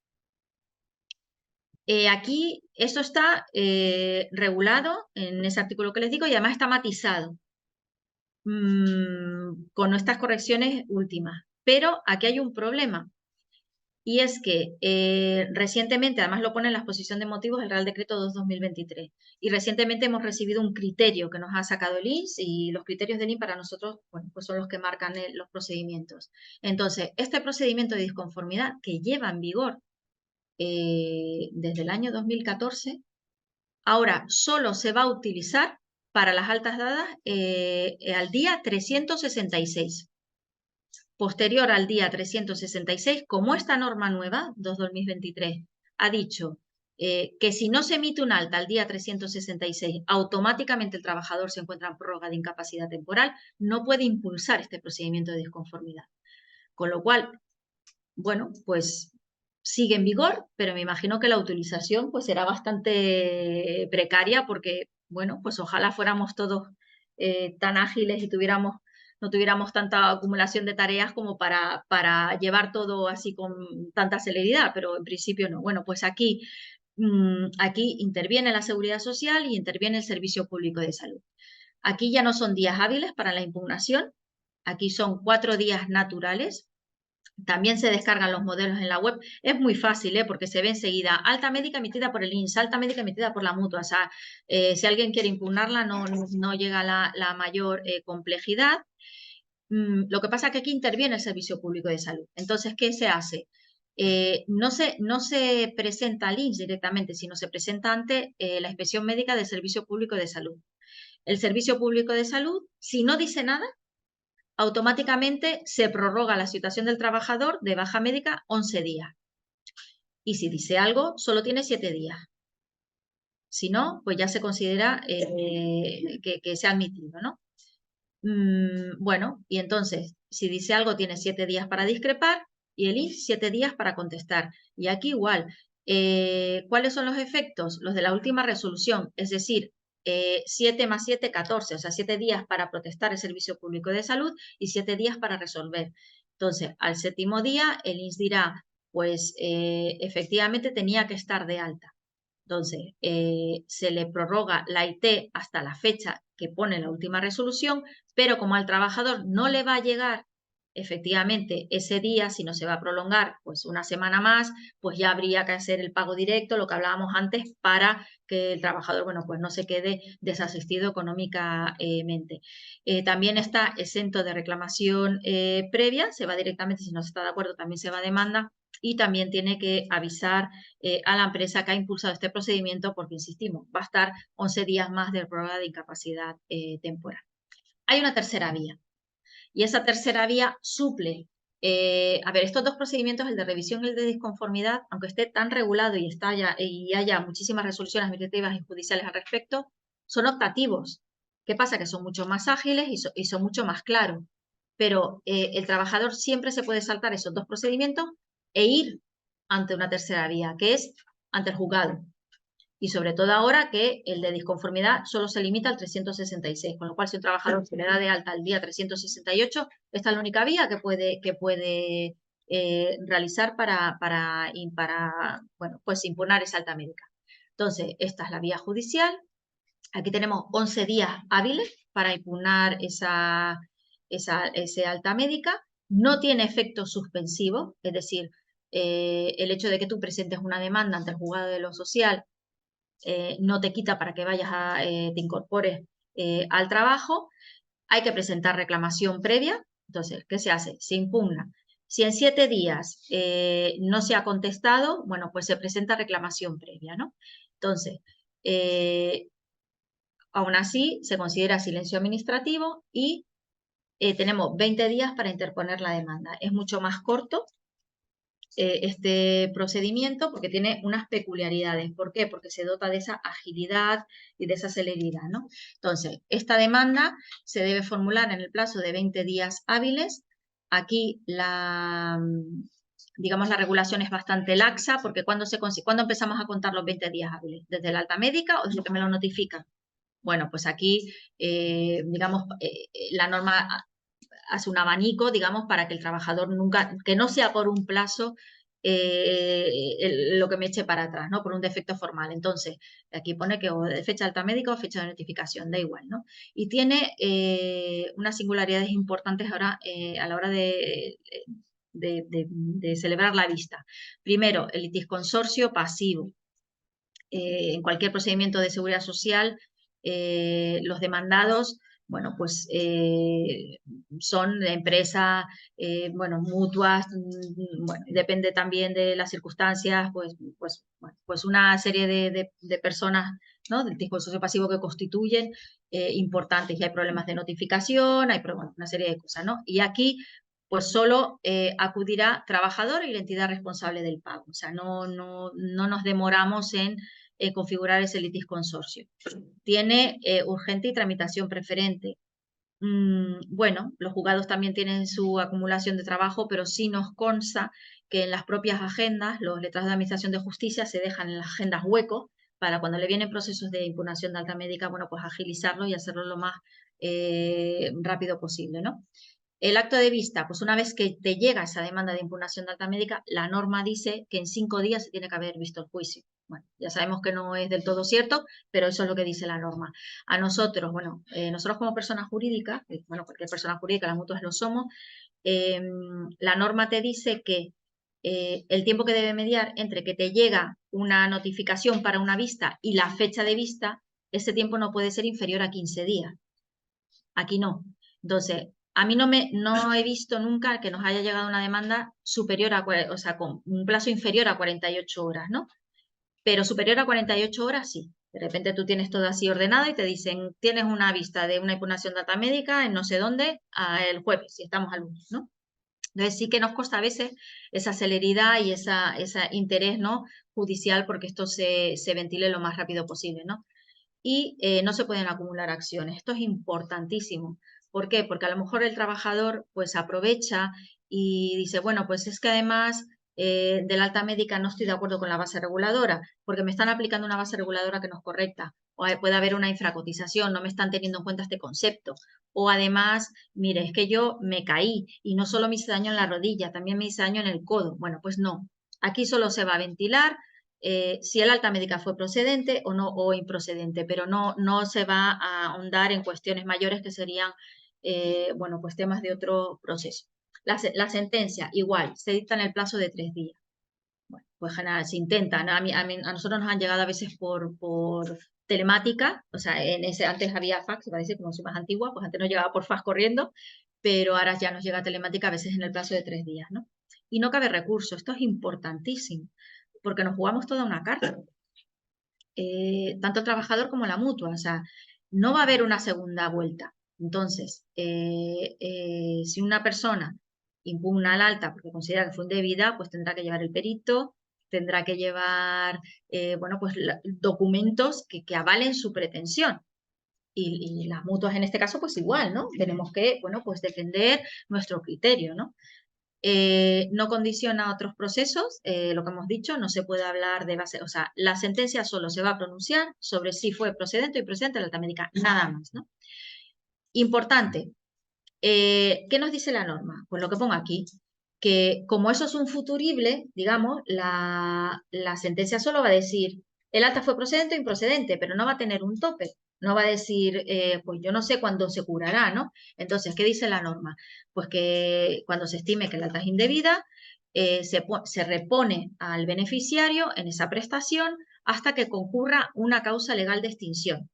Aquí esto está regulado en ese artículo que les digo y además está matizado con estas correcciones últimas. Pero aquí hay un problema. Y es que recientemente, además lo pone en la exposición de motivos del Real Decreto 2/2023, y recientemente hemos recibido un criterio que nos ha sacado el INS y los criterios del INS para nosotros, bueno, pues son los que marcan los procedimientos. Entonces, este procedimiento de disconformidad que lleva en vigor desde el año 2014, ahora solo se va a utilizar para las altas dadas al día 366. Posterior al día 366, como esta norma nueva, 2/2023, ha dicho que si no se emite un alta al día 366, automáticamente el trabajador se encuentra en prórroga de incapacidad temporal, no puede impulsar este procedimiento de disconformidad. Con lo cual, bueno, pues sigue en vigor, pero me imagino que la utilización pues será bastante precaria porque, bueno, pues ojalá fuéramos todos tan ágiles y no tuviéramos tanta acumulación de tareas como para llevar todo así con tanta celeridad, pero en principio no. Bueno, pues aquí interviene la Seguridad Social y interviene el Servicio Público de Salud. Aquí ya no son días hábiles para la impugnación, aquí son 4 días naturales. También se descargan los modelos en la web. Es muy fácil, porque se ve enseguida. Alta médica emitida por el INS, alta médica emitida por la mutua. O sea, si alguien quiere impugnarla, no llega a la mayor complejidad. Lo que pasa es que aquí interviene el Servicio Público de Salud. Entonces, ¿qué se hace? No se presenta al INS directamente, sino se presenta ante la Inspección Médica del Servicio Público de Salud. El Servicio Público de Salud, si no dice nada, automáticamente se prorroga la situación del trabajador de baja médica 11 días. Y si dice algo, solo tiene 7 días. Si no, pues ya se considera que se ha admitido, ¿no? Bueno, y entonces, si dice algo, tiene 7 días para discrepar y el INS 7 días para contestar. Y aquí igual, ¿cuáles son los efectos? Los de la última resolución, es decir, 7 más 7, 14, o sea, 7 días para protestar el Servicio Público de Salud y 7 días para resolver. Entonces, al 7.º día, el INS dirá, pues efectivamente tenía que estar de alta. Entonces, se le prorroga la IT hasta la fecha que pone la última resolución, pero como al trabajador no le va a llegar efectivamente ese día, si no se va a prolongar pues una semana más, pues ya habría que hacer el pago directo, lo que hablábamos antes, para que el trabajador, bueno, pues no se quede desasistido económicamente. También está exento de reclamación previa, se va directamente, si no se está de acuerdo, también se va a demanda, y también tiene que avisar a la empresa que ha impulsado este procedimiento porque, insistimos, va a estar 11 días más de prórroga de incapacidad temporal. Hay una tercera vía y esa tercera vía suple. A ver, estos dos procedimientos, el de revisión y el de disconformidad, aunque esté tan regulado y haya muchísimas resoluciones administrativas y judiciales al respecto, son optativos. ¿Qué pasa? Que son mucho más ágiles y son mucho más claros. Pero el trabajador siempre se puede saltar esos dos procedimientos e ir ante una tercera vía, que es ante el juzgado. Y sobre todo ahora que el de disconformidad solo se limita al 366, con lo cual si un trabajador se le da de alta el día 368, esta es la única vía que puede realizar para bueno, pues impugnar esa alta médica. Entonces, esta es la vía judicial. Aquí tenemos 11 días hábiles para impugnar esa alta médica. No tiene efecto suspensivo, es decir, el hecho de que tú presentes una demanda ante el juzgado de lo social no te quita para que te incorpores al trabajo. Hay que presentar reclamación previa. Entonces, ¿qué se hace? Se impugna. Si en 7 días no se ha contestado, bueno, pues se presenta reclamación previa, ¿no? Entonces, aún así, se considera silencio administrativo y tenemos 20 días para interponer la demanda. Es mucho más corto este procedimiento porque tiene unas peculiaridades. ¿Por qué? Porque se dota de esa agilidad y de esa celeridad, ¿no? Entonces, esta demanda se debe formular en el plazo de 20 días hábiles. Aquí digamos, la regulación es bastante laxa porque ¿cuándo empezamos a contar los 20 días hábiles? ¿Desde la alta médica o desde que me lo notifican? Bueno, pues aquí, digamos, la norma hace un abanico, digamos, para que el trabajador que no sea por un plazo lo que me eche para atrás, ¿no? Por un defecto formal. Entonces, aquí pone que o de fecha alta médica o fecha de notificación, da igual, ¿no? Y tiene unas singularidades importantes ahora a la hora de celebrar la vista. Primero, el litisconsorcio pasivo. En cualquier procedimiento de seguridad social, los demandados, bueno, pues son de empresas, bueno, mutuas, bueno, depende también de las circunstancias, pues una serie de personas, ¿no? Del tipo socio pasivo que constituyen importantes y hay problemas de notificación, bueno, una serie de cosas, ¿no? Y aquí pues solo acudirá trabajador y la entidad responsable del pago. O sea, no nos demoramos en configurar ese litisconsorcio. Tiene urgente y tramitación preferente. Bueno, los juzgados también tienen su acumulación de trabajo, pero sí nos consta que en las propias agendas, los letrados de Administración de Justicia se dejan en las agendas huecos para cuando le vienen procesos de impugnación de alta médica, bueno, pues agilizarlo y hacerlo lo más rápido posible, ¿no? El acto de vista, pues una vez que te llega esa demanda de impugnación de alta médica, la norma dice que en 5 días se tiene que haber visto el juicio. Bueno, ya sabemos que no es del todo cierto, pero eso es lo que dice la norma. A nosotros, bueno, nosotros como personas jurídicas, bueno, cualquier persona jurídica, las mutuas lo somos, la norma te dice que el tiempo que debe mediar entre que te llega una notificación para una vista y la fecha de vista, ese tiempo no puede ser inferior a 15 días. Aquí no. Entonces, a mí no he visto nunca que nos haya llegado una demanda superior o sea, con un plazo inferior a 48 horas, ¿no? Pero superior a 48 horas sí. De repente tú tienes todo así ordenado y te dicen, tienes una vista de una impugnación de alta médica en no sé dónde el jueves, si estamos al lunes, ¿no? Entonces sí que nos cuesta a veces esa celeridad y ese interés, ¿no? Judicial porque esto se ventile lo más rápido posible, ¿no? Y no se pueden acumular acciones. Esto es importantísimo. ¿Por qué? Porque a lo mejor el trabajador pues aprovecha y dice, bueno, pues es que además de la alta médica no estoy de acuerdo con la base reguladora, porque me están aplicando una base reguladora que no es correcta, o puede haber una infracotización, no me están teniendo en cuenta este concepto. O además, mire, es que yo me caí y no solo me hice daño en la rodilla, también me hice daño en el codo. Bueno, pues no. Aquí solo se va a ventilar si el alta médica fue procedente o no o improcedente, pero no se va a ahondar en cuestiones mayores que serían, bueno, pues temas de otro proceso. La sentencia, igual, se dicta en el plazo de 3 días. Bueno, pues general, se intenta, ¿no? A nosotros nos han llegado a veces por telemática, o sea, antes había fax, va a decir como soy más antigua, pues antes nos llegaba por fax corriendo, pero ahora ya nos llega telemática a veces en el plazo de 3 días, ¿no? Y no cabe recurso, esto es importantísimo porque nos jugamos toda una carta, tanto el trabajador como la mutua, o sea, no va a haber una segunda vuelta. Entonces, si una persona impugna al alta porque considera que fue indebida, pues tendrá que llevar el perito, tendrá que llevar, bueno, pues documentos que avalen su pretensión. Y las mutuas en este caso, pues igual, ¿no? Tenemos que, bueno, pues defender nuestro criterio, ¿no? No condiciona a otros procesos, lo que hemos dicho, no se puede hablar de base, o sea, la sentencia solo se va a pronunciar sobre si fue procedente o improcedente la alta médica, nada más, ¿no? Importante, ¿qué nos dice la norma? Pues lo que pongo aquí, que como eso es un futurible, digamos, la sentencia solo va a decir el alta fue procedente o improcedente, pero no va a tener un tope. No va a decir, pues yo no sé cuándo se curará, ¿no? Entonces, ¿qué dice la norma? Pues que cuando se estime que el alta es indebida, se repone al beneficiario en esa prestación hasta que concurra una causa legal de extinción.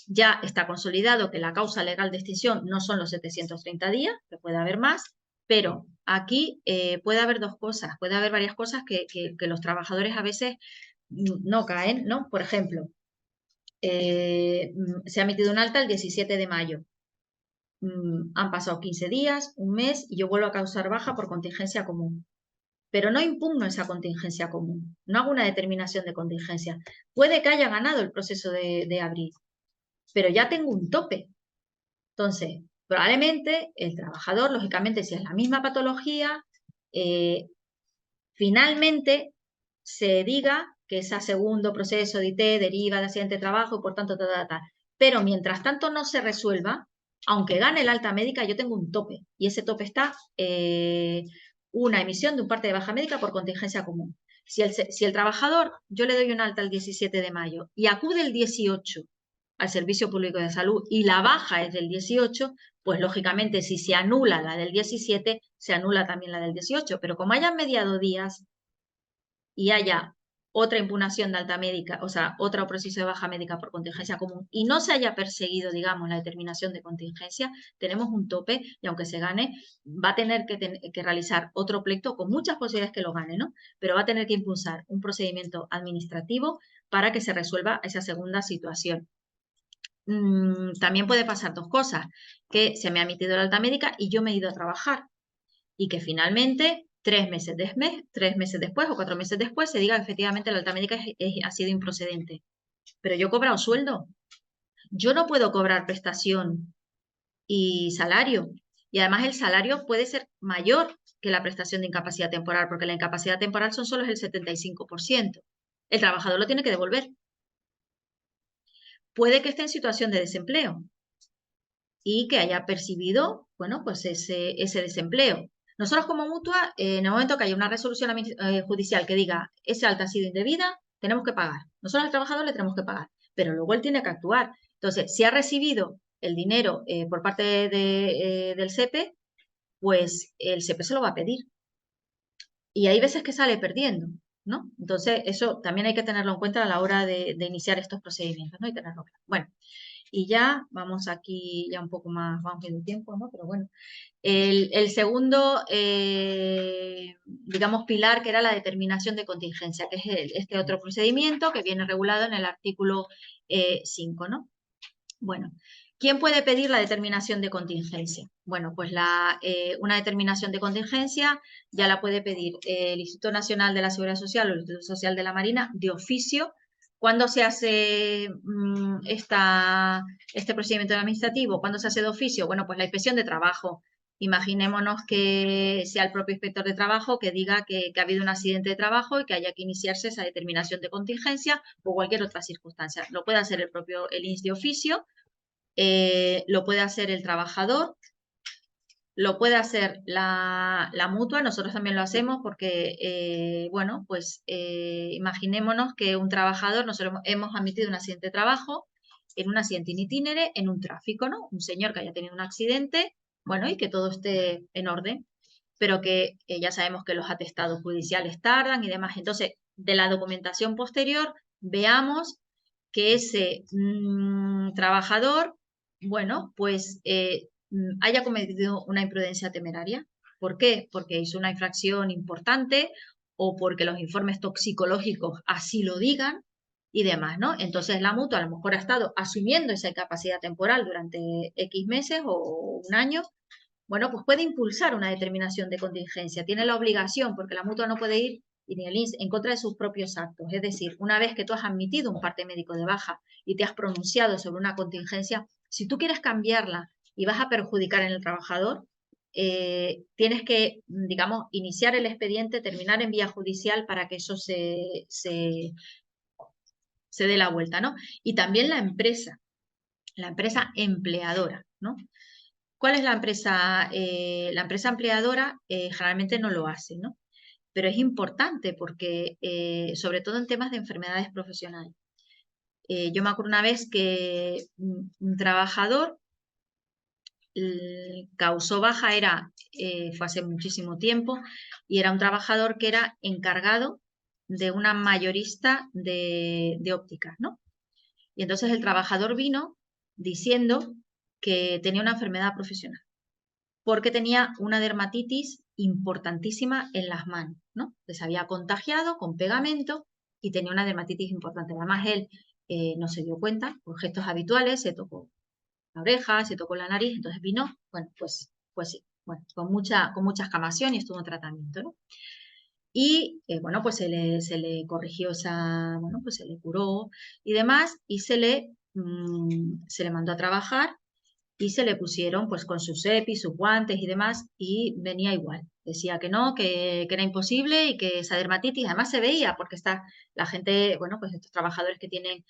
Ya está consolidado que la causa legal de extinción no son los 730 días, que puede haber más, pero aquí puede haber dos cosas, puede haber varias cosas que los trabajadores a veces no caen, ¿no? Por ejemplo, se ha emitido un alta el 17 de mayo. Han pasado 15 días, un mes, y yo vuelvo a causar baja por contingencia común. Pero no impugno esa contingencia común, no hago una determinación de contingencia. Puede que haya ganado el proceso de abril, pero ya tengo un tope. Entonces, probablemente el trabajador, lógicamente, si es la misma patología, finalmente se diga que ese segundo proceso de IT deriva de accidente de trabajo y por tanto, pero mientras tanto no se resuelva, aunque gane el alta médica, yo tengo un tope y ese tope está una emisión de un parte de baja médica por contingencia común. Si el trabajador, yo le doy un alta el 17 de mayo y acude el 18 al Servicio Público de Salud y la baja es del 18, pues lógicamente si se anula la del 17, se anula también la del 18. Pero como hayan mediado días y haya otra impugnación de alta médica, o sea, otro proceso de baja médica por contingencia común y no se haya perseguido, digamos, la determinación de contingencia, tenemos un tope y aunque se gane, va a tener que realizar otro pleito con muchas posibilidades que lo gane, ¿no? Pero va a tener que impulsar un procedimiento administrativo para que se resuelva esa segunda situación. También puede pasar dos cosas, que se me ha emitido la alta médica y yo me he ido a trabajar y que finalmente 3 meses después o 4 meses después se diga que efectivamente la alta médica ha sido improcedente. Pero yo he cobrado sueldo. Yo no puedo cobrar prestación y salario. Y además el salario puede ser mayor que la prestación de incapacidad temporal, porque la incapacidad temporal son solo el 75%. El trabajador lo tiene que devolver. Puede que esté en situación de desempleo y que haya percibido, bueno, pues ese desempleo. Nosotros como mutua, en el momento que haya una resolución judicial que diga esa alta ha sido indebida, tenemos que pagar. Nosotros al trabajador le tenemos que pagar, pero luego él tiene que actuar. Entonces, si ha recibido el dinero por parte del SEPE, pues el SEPE se lo va a pedir. Y hay veces que sale perdiendo, ¿no? Entonces, eso también hay que tenerlo en cuenta a la hora de iniciar estos procedimientos, ¿no? Y tenerlo claro. Bueno, y ya vamos aquí ya un poco más, vamos viendo tiempo, ¿no? Pero bueno, el segundo, digamos, pilar que era la determinación de contingencia, que es este otro procedimiento que viene regulado en el artículo 5, ¿no? Bueno, ¿quién puede pedir la determinación de contingencia? Bueno, pues una determinación de contingencia ya la puede pedir el Instituto Nacional de la Seguridad Social o el Instituto Social de la Marina de oficio. ¿Cuándo se hace este procedimiento administrativo? ¿Cuándo se hace de oficio? Bueno, pues la inspección de trabajo. Imaginémonos que sea el propio inspector de trabajo que diga que ha habido un accidente de trabajo y que haya que iniciarse esa determinación de contingencia o cualquier otra circunstancia. Lo puede hacer el INS de oficio, lo puede hacer el trabajador, lo puede hacer la mutua, nosotros también lo hacemos porque, bueno, pues imaginémonos que un trabajador, nosotros hemos admitido un accidente de trabajo en un accidente in itinere, en un tráfico, ¿no? Un señor que haya tenido un accidente, bueno, y que todo esté en orden, pero que ya sabemos que los atestados judiciales tardan y demás. Entonces, de la documentación posterior, veamos que ese trabajador, bueno, pues haya cometido una imprudencia temeraria. ¿Por qué? Porque hizo una infracción importante o porque los informes toxicológicos así lo digan y demás, ¿no? Entonces la mutua a lo mejor ha estado asumiendo esa incapacidad temporal durante X meses o un año. Bueno, pues puede impulsar una determinación de contingencia. Tiene la obligación, porque la mutua no puede ir y ni el INS en contra de sus propios actos. Es decir, una vez que tú has admitido un parte médico de baja y te has pronunciado sobre una contingencia, si tú quieres cambiarla y vas a perjudicar en el trabajador, tienes que, digamos, iniciar el expediente, terminar en vía judicial para que eso se dé la vuelta, ¿no? Y también la empresa empleadora, ¿no? ¿Cuál es la empresa? La empresa empleadora generalmente no lo hace, ¿no? Pero es importante porque, sobre todo en temas de enfermedades profesionales. Yo me acuerdo una vez que un trabajador causó baja, fue hace muchísimo tiempo, y era un trabajador que era encargado de una mayorista de ópticas, ¿no? Y entonces el trabajador vino diciendo que tenía una enfermedad profesional, porque tenía una dermatitis importantísima en las manos, ¿no? Que se había contagiado con pegamento y tenía una dermatitis importante. Además, él no se dio cuenta, por gestos habituales, se tocó la oreja, se tocó la nariz, entonces vino, bueno, pues sí, bueno, con mucha escamación y estuvo en tratamiento, ¿no? Y bueno, pues se le corrigió bueno, pues se le curó y demás, y se le mandó a trabajar y se le pusieron pues con sus EPI, sus guantes y demás, y venía igual. Decía que no, que era imposible y que esa dermatitis, además se veía, porque la gente, bueno, pues estos trabajadores que tienen,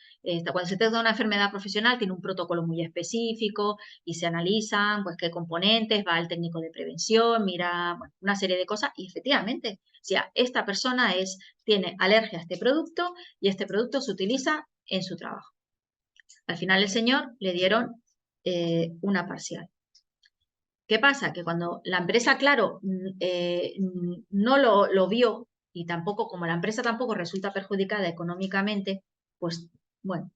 cuando se trata de una enfermedad profesional, tiene un protocolo muy específico y se analizan, pues qué componentes, va el técnico de prevención, mira, bueno, una serie de cosas, y efectivamente, o sea, esta persona tiene alergia a este producto y este producto se utiliza en su trabajo. Al final el señor le dieron una parcial. ¿Qué pasa? Que cuando la empresa, claro, no lo vio y tampoco, como la empresa tampoco resulta perjudicada económicamente, pues bueno,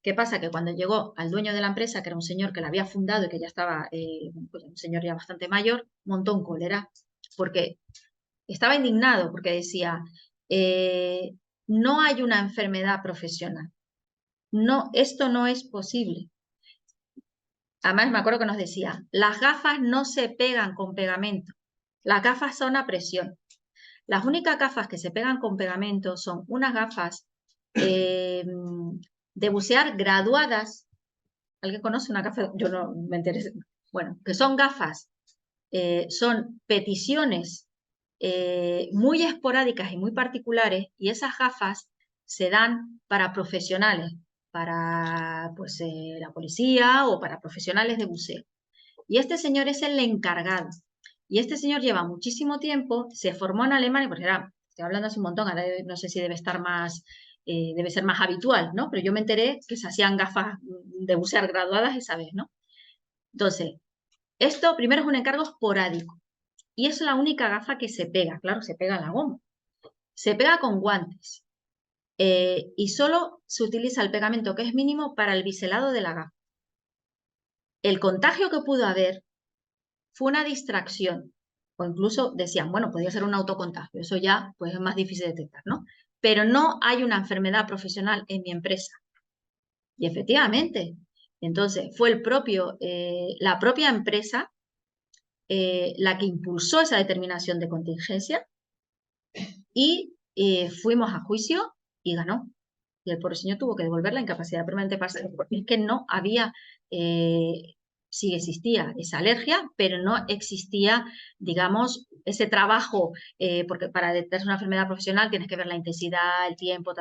¿qué pasa? Que cuando llegó al dueño de la empresa, que era un señor que la había fundado y que ya estaba, pues un señor ya bastante mayor, montó un cólera, porque estaba indignado, porque decía, no hay una enfermedad profesional, no, esto no es posible. Además, me acuerdo que nos decía, las gafas no se pegan con pegamento, las gafas son a presión. Las únicas gafas que se pegan con pegamento son unas gafas de bucear graduadas. ¿Alguien conoce una gafa? Yo no me enteré. Bueno, que son gafas, son peticiones muy esporádicas y muy particulares, y esas gafas se dan para profesionales, para pues, la policía o para profesionales de buceo. Y este señor es el encargado. Y este señor lleva muchísimo tiempo, se formó en Alemania, porque estoy hablando hace un montón, ahora no sé si debe estar más, debe ser más habitual, ¿no? Pero yo me enteré que se hacían gafas de bucear graduadas esa vez, ¿no? Entonces, esto primero es un encargo esporádico. Y es la única gafa que se pega, claro, se pega a la goma. Se pega con guantes. Y solo se utiliza el pegamento que es mínimo para el biselado de la gafa. El contagio que pudo haber fue una distracción, o incluso decían, bueno, podría ser un autocontagio, eso ya pues es más difícil de detectar, ¿no? Pero no hay una enfermedad profesional en mi empresa. Y efectivamente, entonces fue la propia empresa la que impulsó esa determinación de contingencia y fuimos a juicio y ganó. Y el pobre señor tuvo que devolver la incapacidad permanente parcial porque es que no había, sí existía esa alergia, pero no existía, digamos, ese trabajo, porque para detectar una enfermedad profesional tienes que ver la intensidad, el tiempo,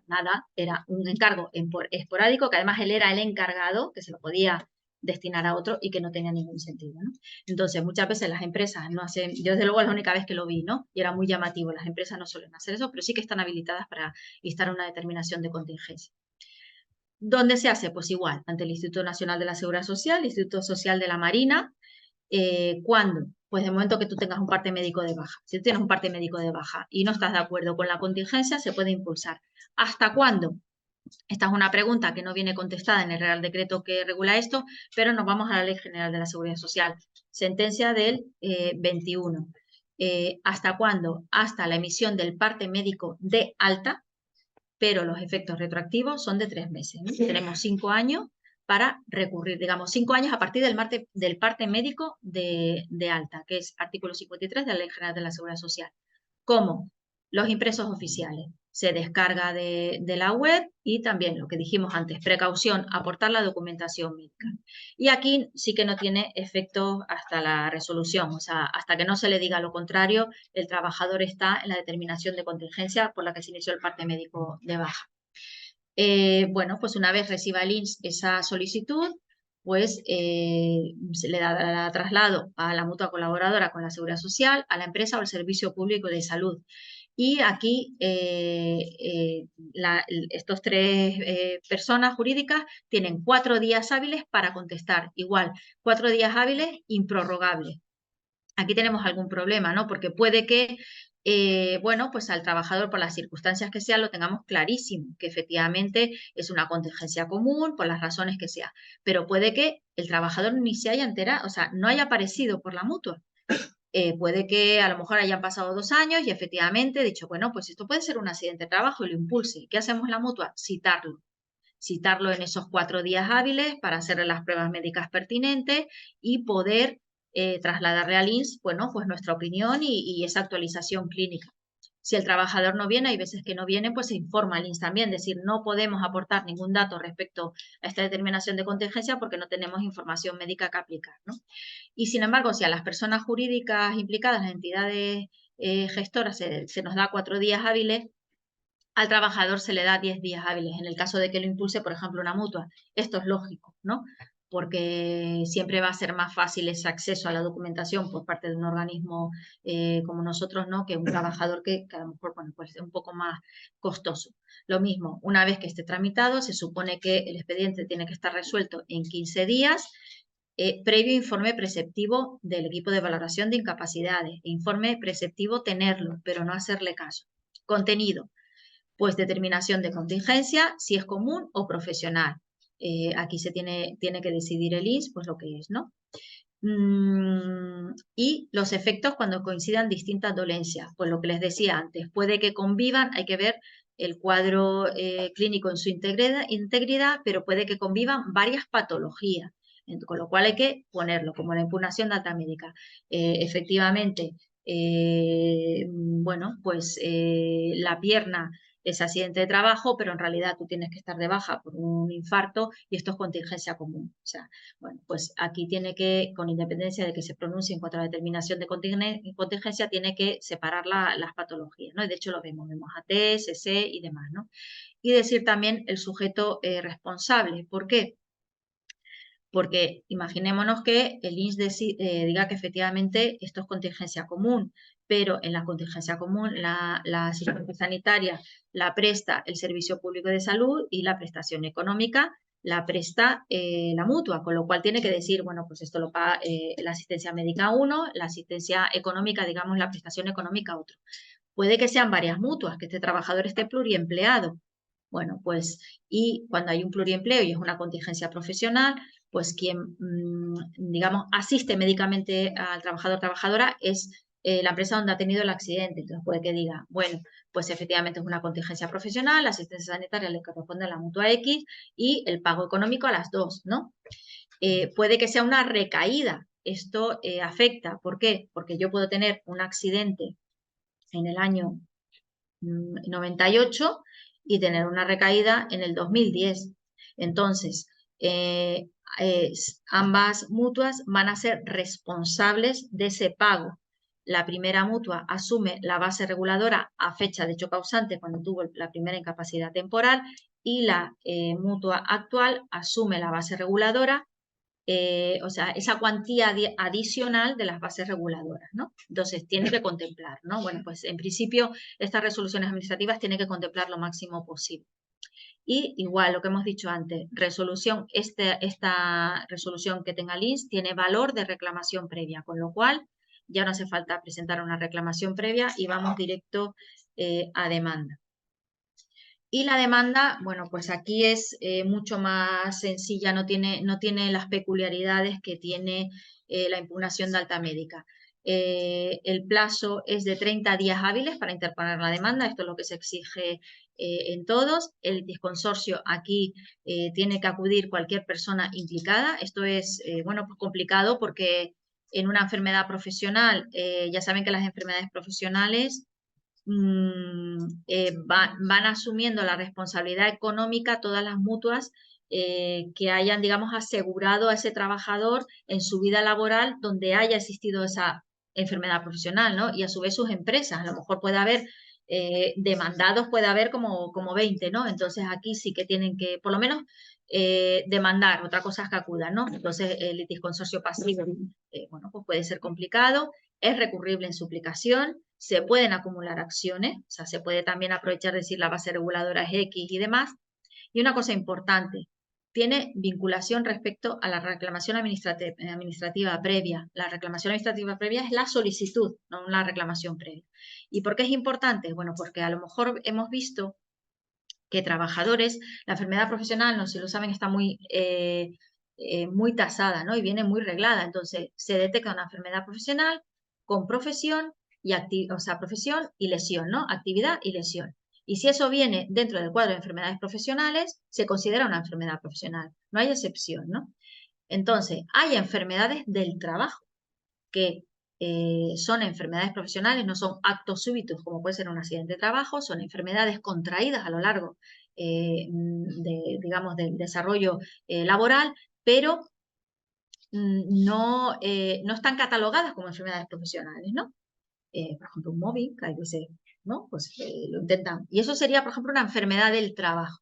nada, era un encargo esporádico, que además él era el encargado, que se lo podía destinar a otro y que no tenía ningún sentido, ¿no? Entonces, muchas veces las empresas no hacen, yo desde luego es la única vez que lo vi, ¿no? Y era muy llamativo, las empresas no suelen hacer eso, pero sí que están habilitadas para instar una determinación de contingencia. ¿Dónde se hace? Pues igual, ante el Instituto Nacional de la Seguridad Social, el Instituto Social de la Marina. ¿Cuándo? Pues de momento que tú tengas un parte médico de baja. Si tú tienes un parte médico de baja y no estás de acuerdo con la contingencia, se puede impulsar. ¿Hasta cuándo? Esta es una pregunta que no viene contestada en el Real Decreto que regula esto, pero nos vamos a la Ley General de la Seguridad Social. Sentencia del 21. ¿Hasta cuándo? Hasta la emisión del parte médico de alta, pero los efectos retroactivos son de 3 meses, ¿no? Tenemos 5 años para recurrir, digamos, 5 años a partir del parte médico de alta, que es artículo 53 de la Ley General de la Seguridad Social. ¿Cómo? Los impresos oficiales. Se descarga de la web y también lo que dijimos antes, precaución, aportar la documentación médica. Y aquí sí que no tiene efecto hasta la resolución, o sea, hasta que no se le diga lo contrario, el trabajador está en la determinación de contingencia por la que se inició el parte médico de baja. Bueno, pues una vez reciba el INS esa solicitud, pues se le da traslado a la mutua colaboradora con la Seguridad Social, a la empresa o al Servicio Público de Salud. Y aquí estos tres personas jurídicas tienen 4 días hábiles para contestar. Igual, 4 días hábiles improrrogables. Aquí tenemos algún problema, ¿no? Porque puede que, bueno, pues al trabajador, por las circunstancias que sean, lo tengamos clarísimo, que efectivamente es una contingencia común, por las razones que sea. Pero puede que el trabajador ni se haya enterado, o sea, no haya aparecido por la mutua. Puede que a lo mejor hayan pasado 2 años y efectivamente dicho, bueno, pues esto puede ser un accidente de trabajo y lo impulse. ¿Qué hacemos en la mutua? Citarlo en esos 4 días hábiles para hacerle las pruebas médicas pertinentes y poder trasladarle al INS, bueno, pues nuestra opinión y esa actualización clínica. Si el trabajador no viene, hay veces que no viene, pues se informa al INS también, es decir, no podemos aportar ningún dato respecto a esta determinación de contingencia porque no tenemos información médica que aplicar, ¿no? Y sin embargo, si a las personas jurídicas implicadas, las entidades gestoras, se nos da 4 días hábiles, al trabajador se le da 10 días hábiles, en el caso de que lo impulse, por ejemplo, una mutua. Esto es lógico, ¿no? Porque siempre va a ser más fácil ese acceso a la documentación por parte de un organismo como nosotros, ¿no? Que un trabajador que a lo mejor, bueno, pues es un poco más costoso. Lo mismo, una vez que esté tramitado, se supone que el expediente tiene que estar resuelto en 15 días, previo informe preceptivo del equipo de valoración de incapacidades. Informe preceptivo tenerlo, pero no hacerle caso. Contenido. Pues determinación de contingencia, si es común o profesional. Aquí se tiene que decidir el INS, pues lo que es, ¿no? Y los efectos cuando coincidan distintas dolencias. Pues lo que les decía antes, puede que convivan, hay que ver el cuadro clínico en su integridad, pero puede que convivan varias patologías. Con lo cual hay que ponerlo, como la impugnación de alta médica. Efectivamente, bueno, pues la pierna es accidente de trabajo, pero en realidad tú tienes que estar de baja por un infarto y esto es contingencia común. O sea, bueno, pues aquí tiene que, con independencia de que se pronuncie en cuanto a la determinación de contingencia, tiene que separar las patologías, ¿no? Y de hecho lo vemos AT, SC y demás, ¿no? Y decir también el sujeto responsable. ¿Por qué? Porque imaginémonos que el INS diga que efectivamente esto es contingencia común, pero en la contingencia común la asistencia sanitaria la presta el Servicio Público de Salud y la prestación económica la presta la mutua, con lo cual tiene que decir, bueno, pues esto lo paga la asistencia médica uno, la asistencia económica, digamos, la prestación económica otro. Puede que sean varias mutuas, que este trabajador esté pluriempleado. Bueno, pues, y cuando hay un pluriempleo y es una contingencia profesional, pues quien, digamos, asiste médicamente al trabajador o trabajadora es la empresa donde ha tenido el accidente. Entonces puede que diga, bueno, pues efectivamente es una contingencia profesional, la asistencia sanitaria le corresponde a la mutua X y el pago económico a las dos, ¿no? Puede que sea una recaída. Esto afecta. ¿Por qué? Porque yo puedo tener un accidente en el año 98 y tener una recaída en el 2010. Entonces, ambas mutuas van a ser responsables de ese pago. La primera mutua asume la base reguladora a fecha de hecho causante cuando tuvo la primera incapacidad temporal y la mutua actual asume la base reguladora o sea, esa cuantía adicional de las bases reguladoras, ¿no? Entonces, tiene que contemplar, ¿no? Bueno, pues en principio, estas resoluciones administrativas tienen que contemplar lo máximo posible. Y igual, lo que hemos dicho antes, resolución, esta resolución que tenga el INS tiene valor de reclamación previa, con lo cual ya no hace falta presentar una reclamación previa y vamos directo a demanda. Y la demanda, bueno, pues aquí es mucho más sencilla, no tiene las peculiaridades que tiene la impugnación de alta médica. El plazo es de 30 días hábiles para interponer la demanda, esto es lo que se exige en todos. El consorcio aquí tiene que acudir cualquier persona implicada. Esto es, bueno, pues complicado porque en una enfermedad profesional, ya saben que las enfermedades profesionales van asumiendo la responsabilidad económica todas las mutuas que hayan, digamos, asegurado a ese trabajador en su vida laboral donde haya existido esa enfermedad profesional, ¿no? Y a su vez sus empresas, a lo mejor puede haber demandados, puede haber como 20, ¿no? Entonces aquí sí que tienen que, por lo menos, demandar, otra cosa es que acudan, ¿no? Entonces el litisconsorcio pasivo, bueno, pues puede ser complicado, es recurrible en suplicación, se pueden acumular acciones, o sea, se puede también aprovechar de decir la base reguladora es X y demás. Y una cosa importante, tiene vinculación respecto a la reclamación administrativa previa. La reclamación administrativa previa es la solicitud, no la reclamación previa. ¿Y por qué es importante? Bueno, porque a lo mejor hemos visto que trabajadores, la enfermedad profesional, no sé si lo saben, está muy tasada, ¿no? Y viene muy reglada. Entonces, se detecta una enfermedad profesional con profesión profesión y lesión, ¿no? Actividad y lesión. Y si eso viene dentro del cuadro de enfermedades profesionales, se considera una enfermedad profesional. No hay excepción, ¿no? Entonces, hay enfermedades del trabajo que son enfermedades profesionales, no son actos súbitos como puede ser un accidente de trabajo, son enfermedades contraídas a lo largo digamos, del desarrollo laboral, pero no están catalogadas como enfermedades profesionales, ¿no? Por ejemplo, un mobbing, que hay veces, ¿no? Pues lo intentan. Y eso sería, por ejemplo, una enfermedad del trabajo.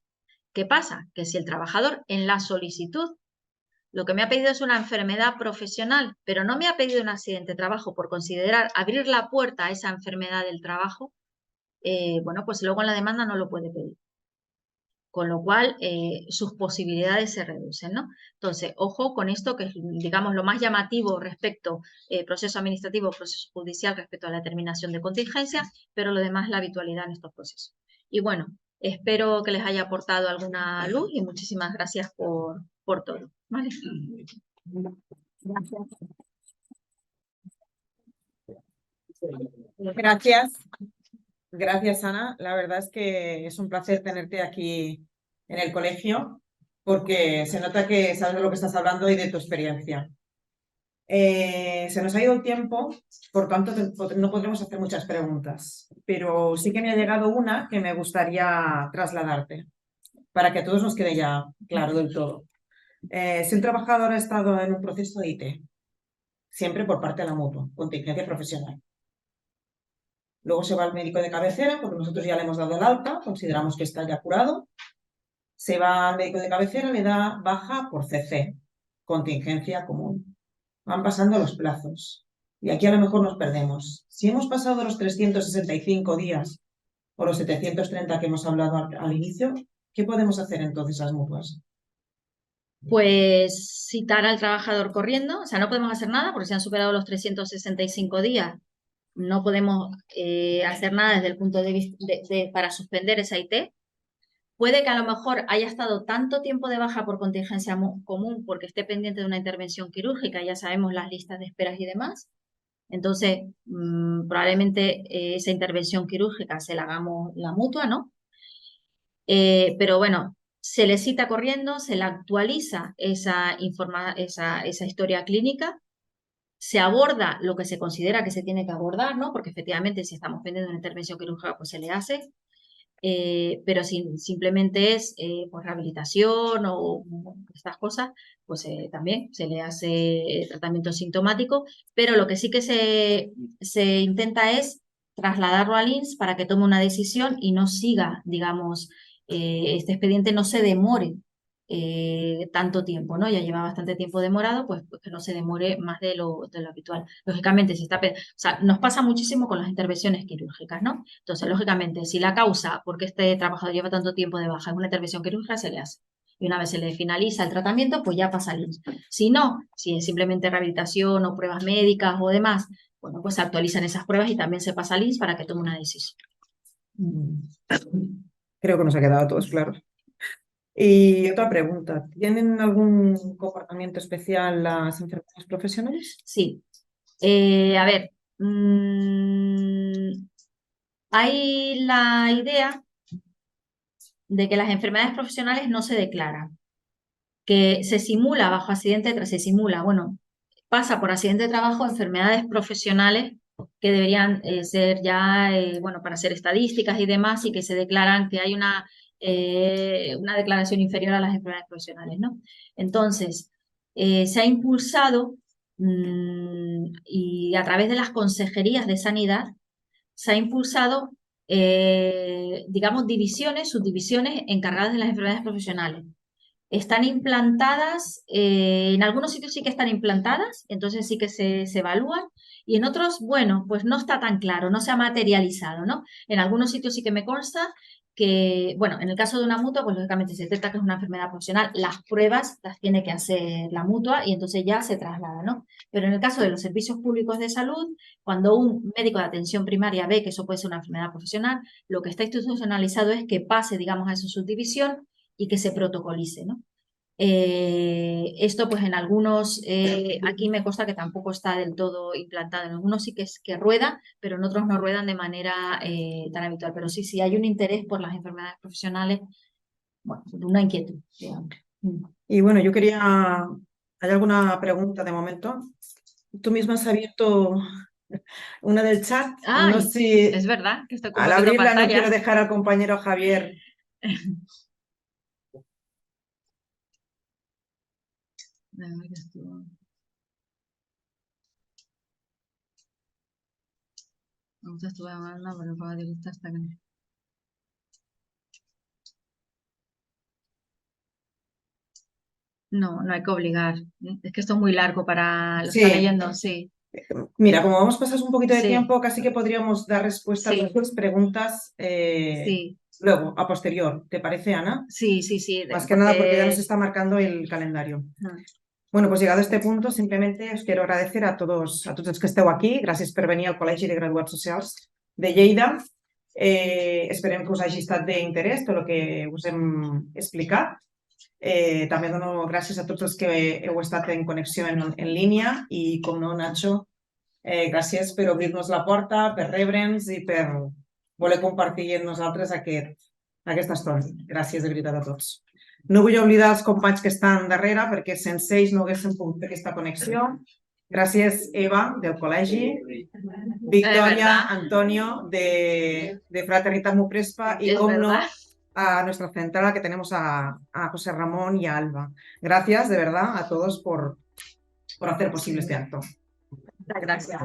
¿Qué pasa? Que si el trabajador en la solicitud lo que me ha pedido es una enfermedad profesional, pero no me ha pedido un accidente de trabajo por considerar abrir la puerta a esa enfermedad del trabajo, bueno, pues luego en la demanda no lo puede pedir. Con lo cual, sus posibilidades se reducen, ¿no? Entonces, ojo con esto, que es, digamos, lo más llamativo respecto proceso administrativo, proceso judicial respecto a la determinación de contingencia, pero lo demás la habitualidad en estos procesos. Y bueno, espero que les haya aportado alguna luz y muchísimas gracias por todo, ¿vale? Gracias. Gracias. Gracias, Ana. La verdad es que es un placer tenerte aquí en el colegio porque se nota que sabes de lo que estás hablando y de tu experiencia. Se nos ha ido el tiempo, por tanto no podremos hacer muchas preguntas, pero sí que me ha llegado una que me gustaría trasladarte para que a todos nos quede ya claro del todo. Si un trabajador ha estado en un proceso de IT, siempre por parte de la mutua, contingencia profesional. Luego se va al médico de cabecera, porque nosotros ya le hemos dado el alta, consideramos que está ya curado. Se va al médico de cabecera, le da baja por CC, contingencia común. Van pasando los plazos. Y aquí a lo mejor nos perdemos. Si hemos pasado los 365 días o los 730 que hemos hablado al inicio, ¿qué podemos hacer entonces las mutuas? Pues citar al trabajador corriendo, o sea, no podemos hacer nada porque se han superado los 365 días. No podemos hacer nada desde el punto de vista para suspender esa IT. Puede que a lo mejor haya estado tanto tiempo de baja por contingencia común porque esté pendiente de una intervención quirúrgica, ya sabemos las listas de esperas y demás. Entonces, probablemente esa intervención quirúrgica se la hagamos la mutua, ¿no? Pero bueno, se le cita corriendo, se le actualiza esa historia clínica, se aborda lo que se considera que se tiene que abordar, ¿no? Porque efectivamente si estamos pendiente de una intervención quirúrgica, pues se le hace. Pero si simplemente es pues rehabilitación o estas cosas, pues también se le hace tratamiento sintomático, pero lo que sí que se intenta es trasladarlo al INS para que tome una decisión y no siga, digamos, este expediente no se demore tanto tiempo, ¿no? Ya lleva bastante tiempo demorado, pues que no se demore más de lo habitual. Lógicamente, si está, o sea, nos pasa muchísimo con las intervenciones quirúrgicas, ¿no? Entonces, lógicamente, si la causa, porque este trabajador lleva tanto tiempo de baja, es una intervención quirúrgica, se le hace. Y una vez se le finaliza el tratamiento, pues ya pasa al INS. Si no, si es simplemente rehabilitación o pruebas médicas o demás, bueno, pues se actualizan esas pruebas y también se pasa al INS para que tome una decisión. Creo que nos ha quedado a todos claro. Y otra pregunta, ¿tienen algún comportamiento especial las enfermedades profesionales? Sí. A ver, hay la idea de que las enfermedades profesionales no se declaran, que se simula bajo accidente, se simula, bueno, pasa por accidente de trabajo enfermedades profesionales que deberían ser ya, bueno, para hacer estadísticas y demás, y que se declaran que hay una declaración inferior a las enfermedades profesionales, ¿no? Entonces, se ha impulsado y a través de las consejerías de sanidad se ha impulsado, digamos, subdivisiones encargadas de las enfermedades profesionales. Están implantadas, en algunos sitios sí que están implantadas, entonces sí que se evalúan, y en otros, bueno, pues no está tan claro, no se ha materializado, ¿no? En algunos sitios sí que me consta que, bueno, en el caso de una mutua, pues lógicamente se detecta que es una enfermedad profesional, las pruebas las tiene que hacer la mutua y entonces ya se traslada, ¿no? Pero en el caso de los servicios públicos de salud, cuando un médico de atención primaria ve que eso puede ser una enfermedad profesional, lo que está institucionalizado es que pase, digamos, a esa subdivisión y que se protocolice, ¿no? Esto pues en algunos, aquí me consta que tampoco está del todo implantado, en algunos sí que rueda, pero en otros no ruedan de manera tan habitual, pero sí hay un interés por las enfermedades profesionales, bueno, una inquietud, digamos. Y bueno, yo quería, ¿hay alguna pregunta de momento? Tú misma has abierto una del chat, no Ay, sé si es verdad que estoy al compartiendo abrirla no pantalla. quiero dejar al compañero Javier. Estuve hablando, pero fue directo hasta que... No, no hay que obligar. Es que esto es muy largo para... Lo está Sí. leyendo, sí. Mira, como vamos pasado un poquito de Sí. tiempo, casi que podríamos dar respuesta a Sí. tus preguntas Sí. luego, a posterior. ¿Te parece, Ana? Sí. Más que nada porque ya nos está marcando el calendario. Bueno, pues llegado a este punto, simplemente os quiero agradecer a tots els que esteu aquí. Gràcies per venir al Col·legi de Graduats Socials de Lleida. Esperem que us hagi estat d'interès tot el que us hem explicat. També dono gràcies a tots els que heu estat en connexió en línia i, com no, Nacho, gràcies per obrir-nos la porta, per rebre'ns i per voler compartir amb nosaltres aquesta estona. Gràcies de veritat a tots. No vull oblidar els companys que estan darrere perquè sense ells no haguéssim pogut fer aquesta connexió. Gràcies, Eva, del col·legi, Victoria, Antonio, de Fraternidad Muprespa y, como no, a nuestra central que tenemos a José Ramón y a Alba. Gracias, de verdad, a todos por hacer posible este acto. Gracias.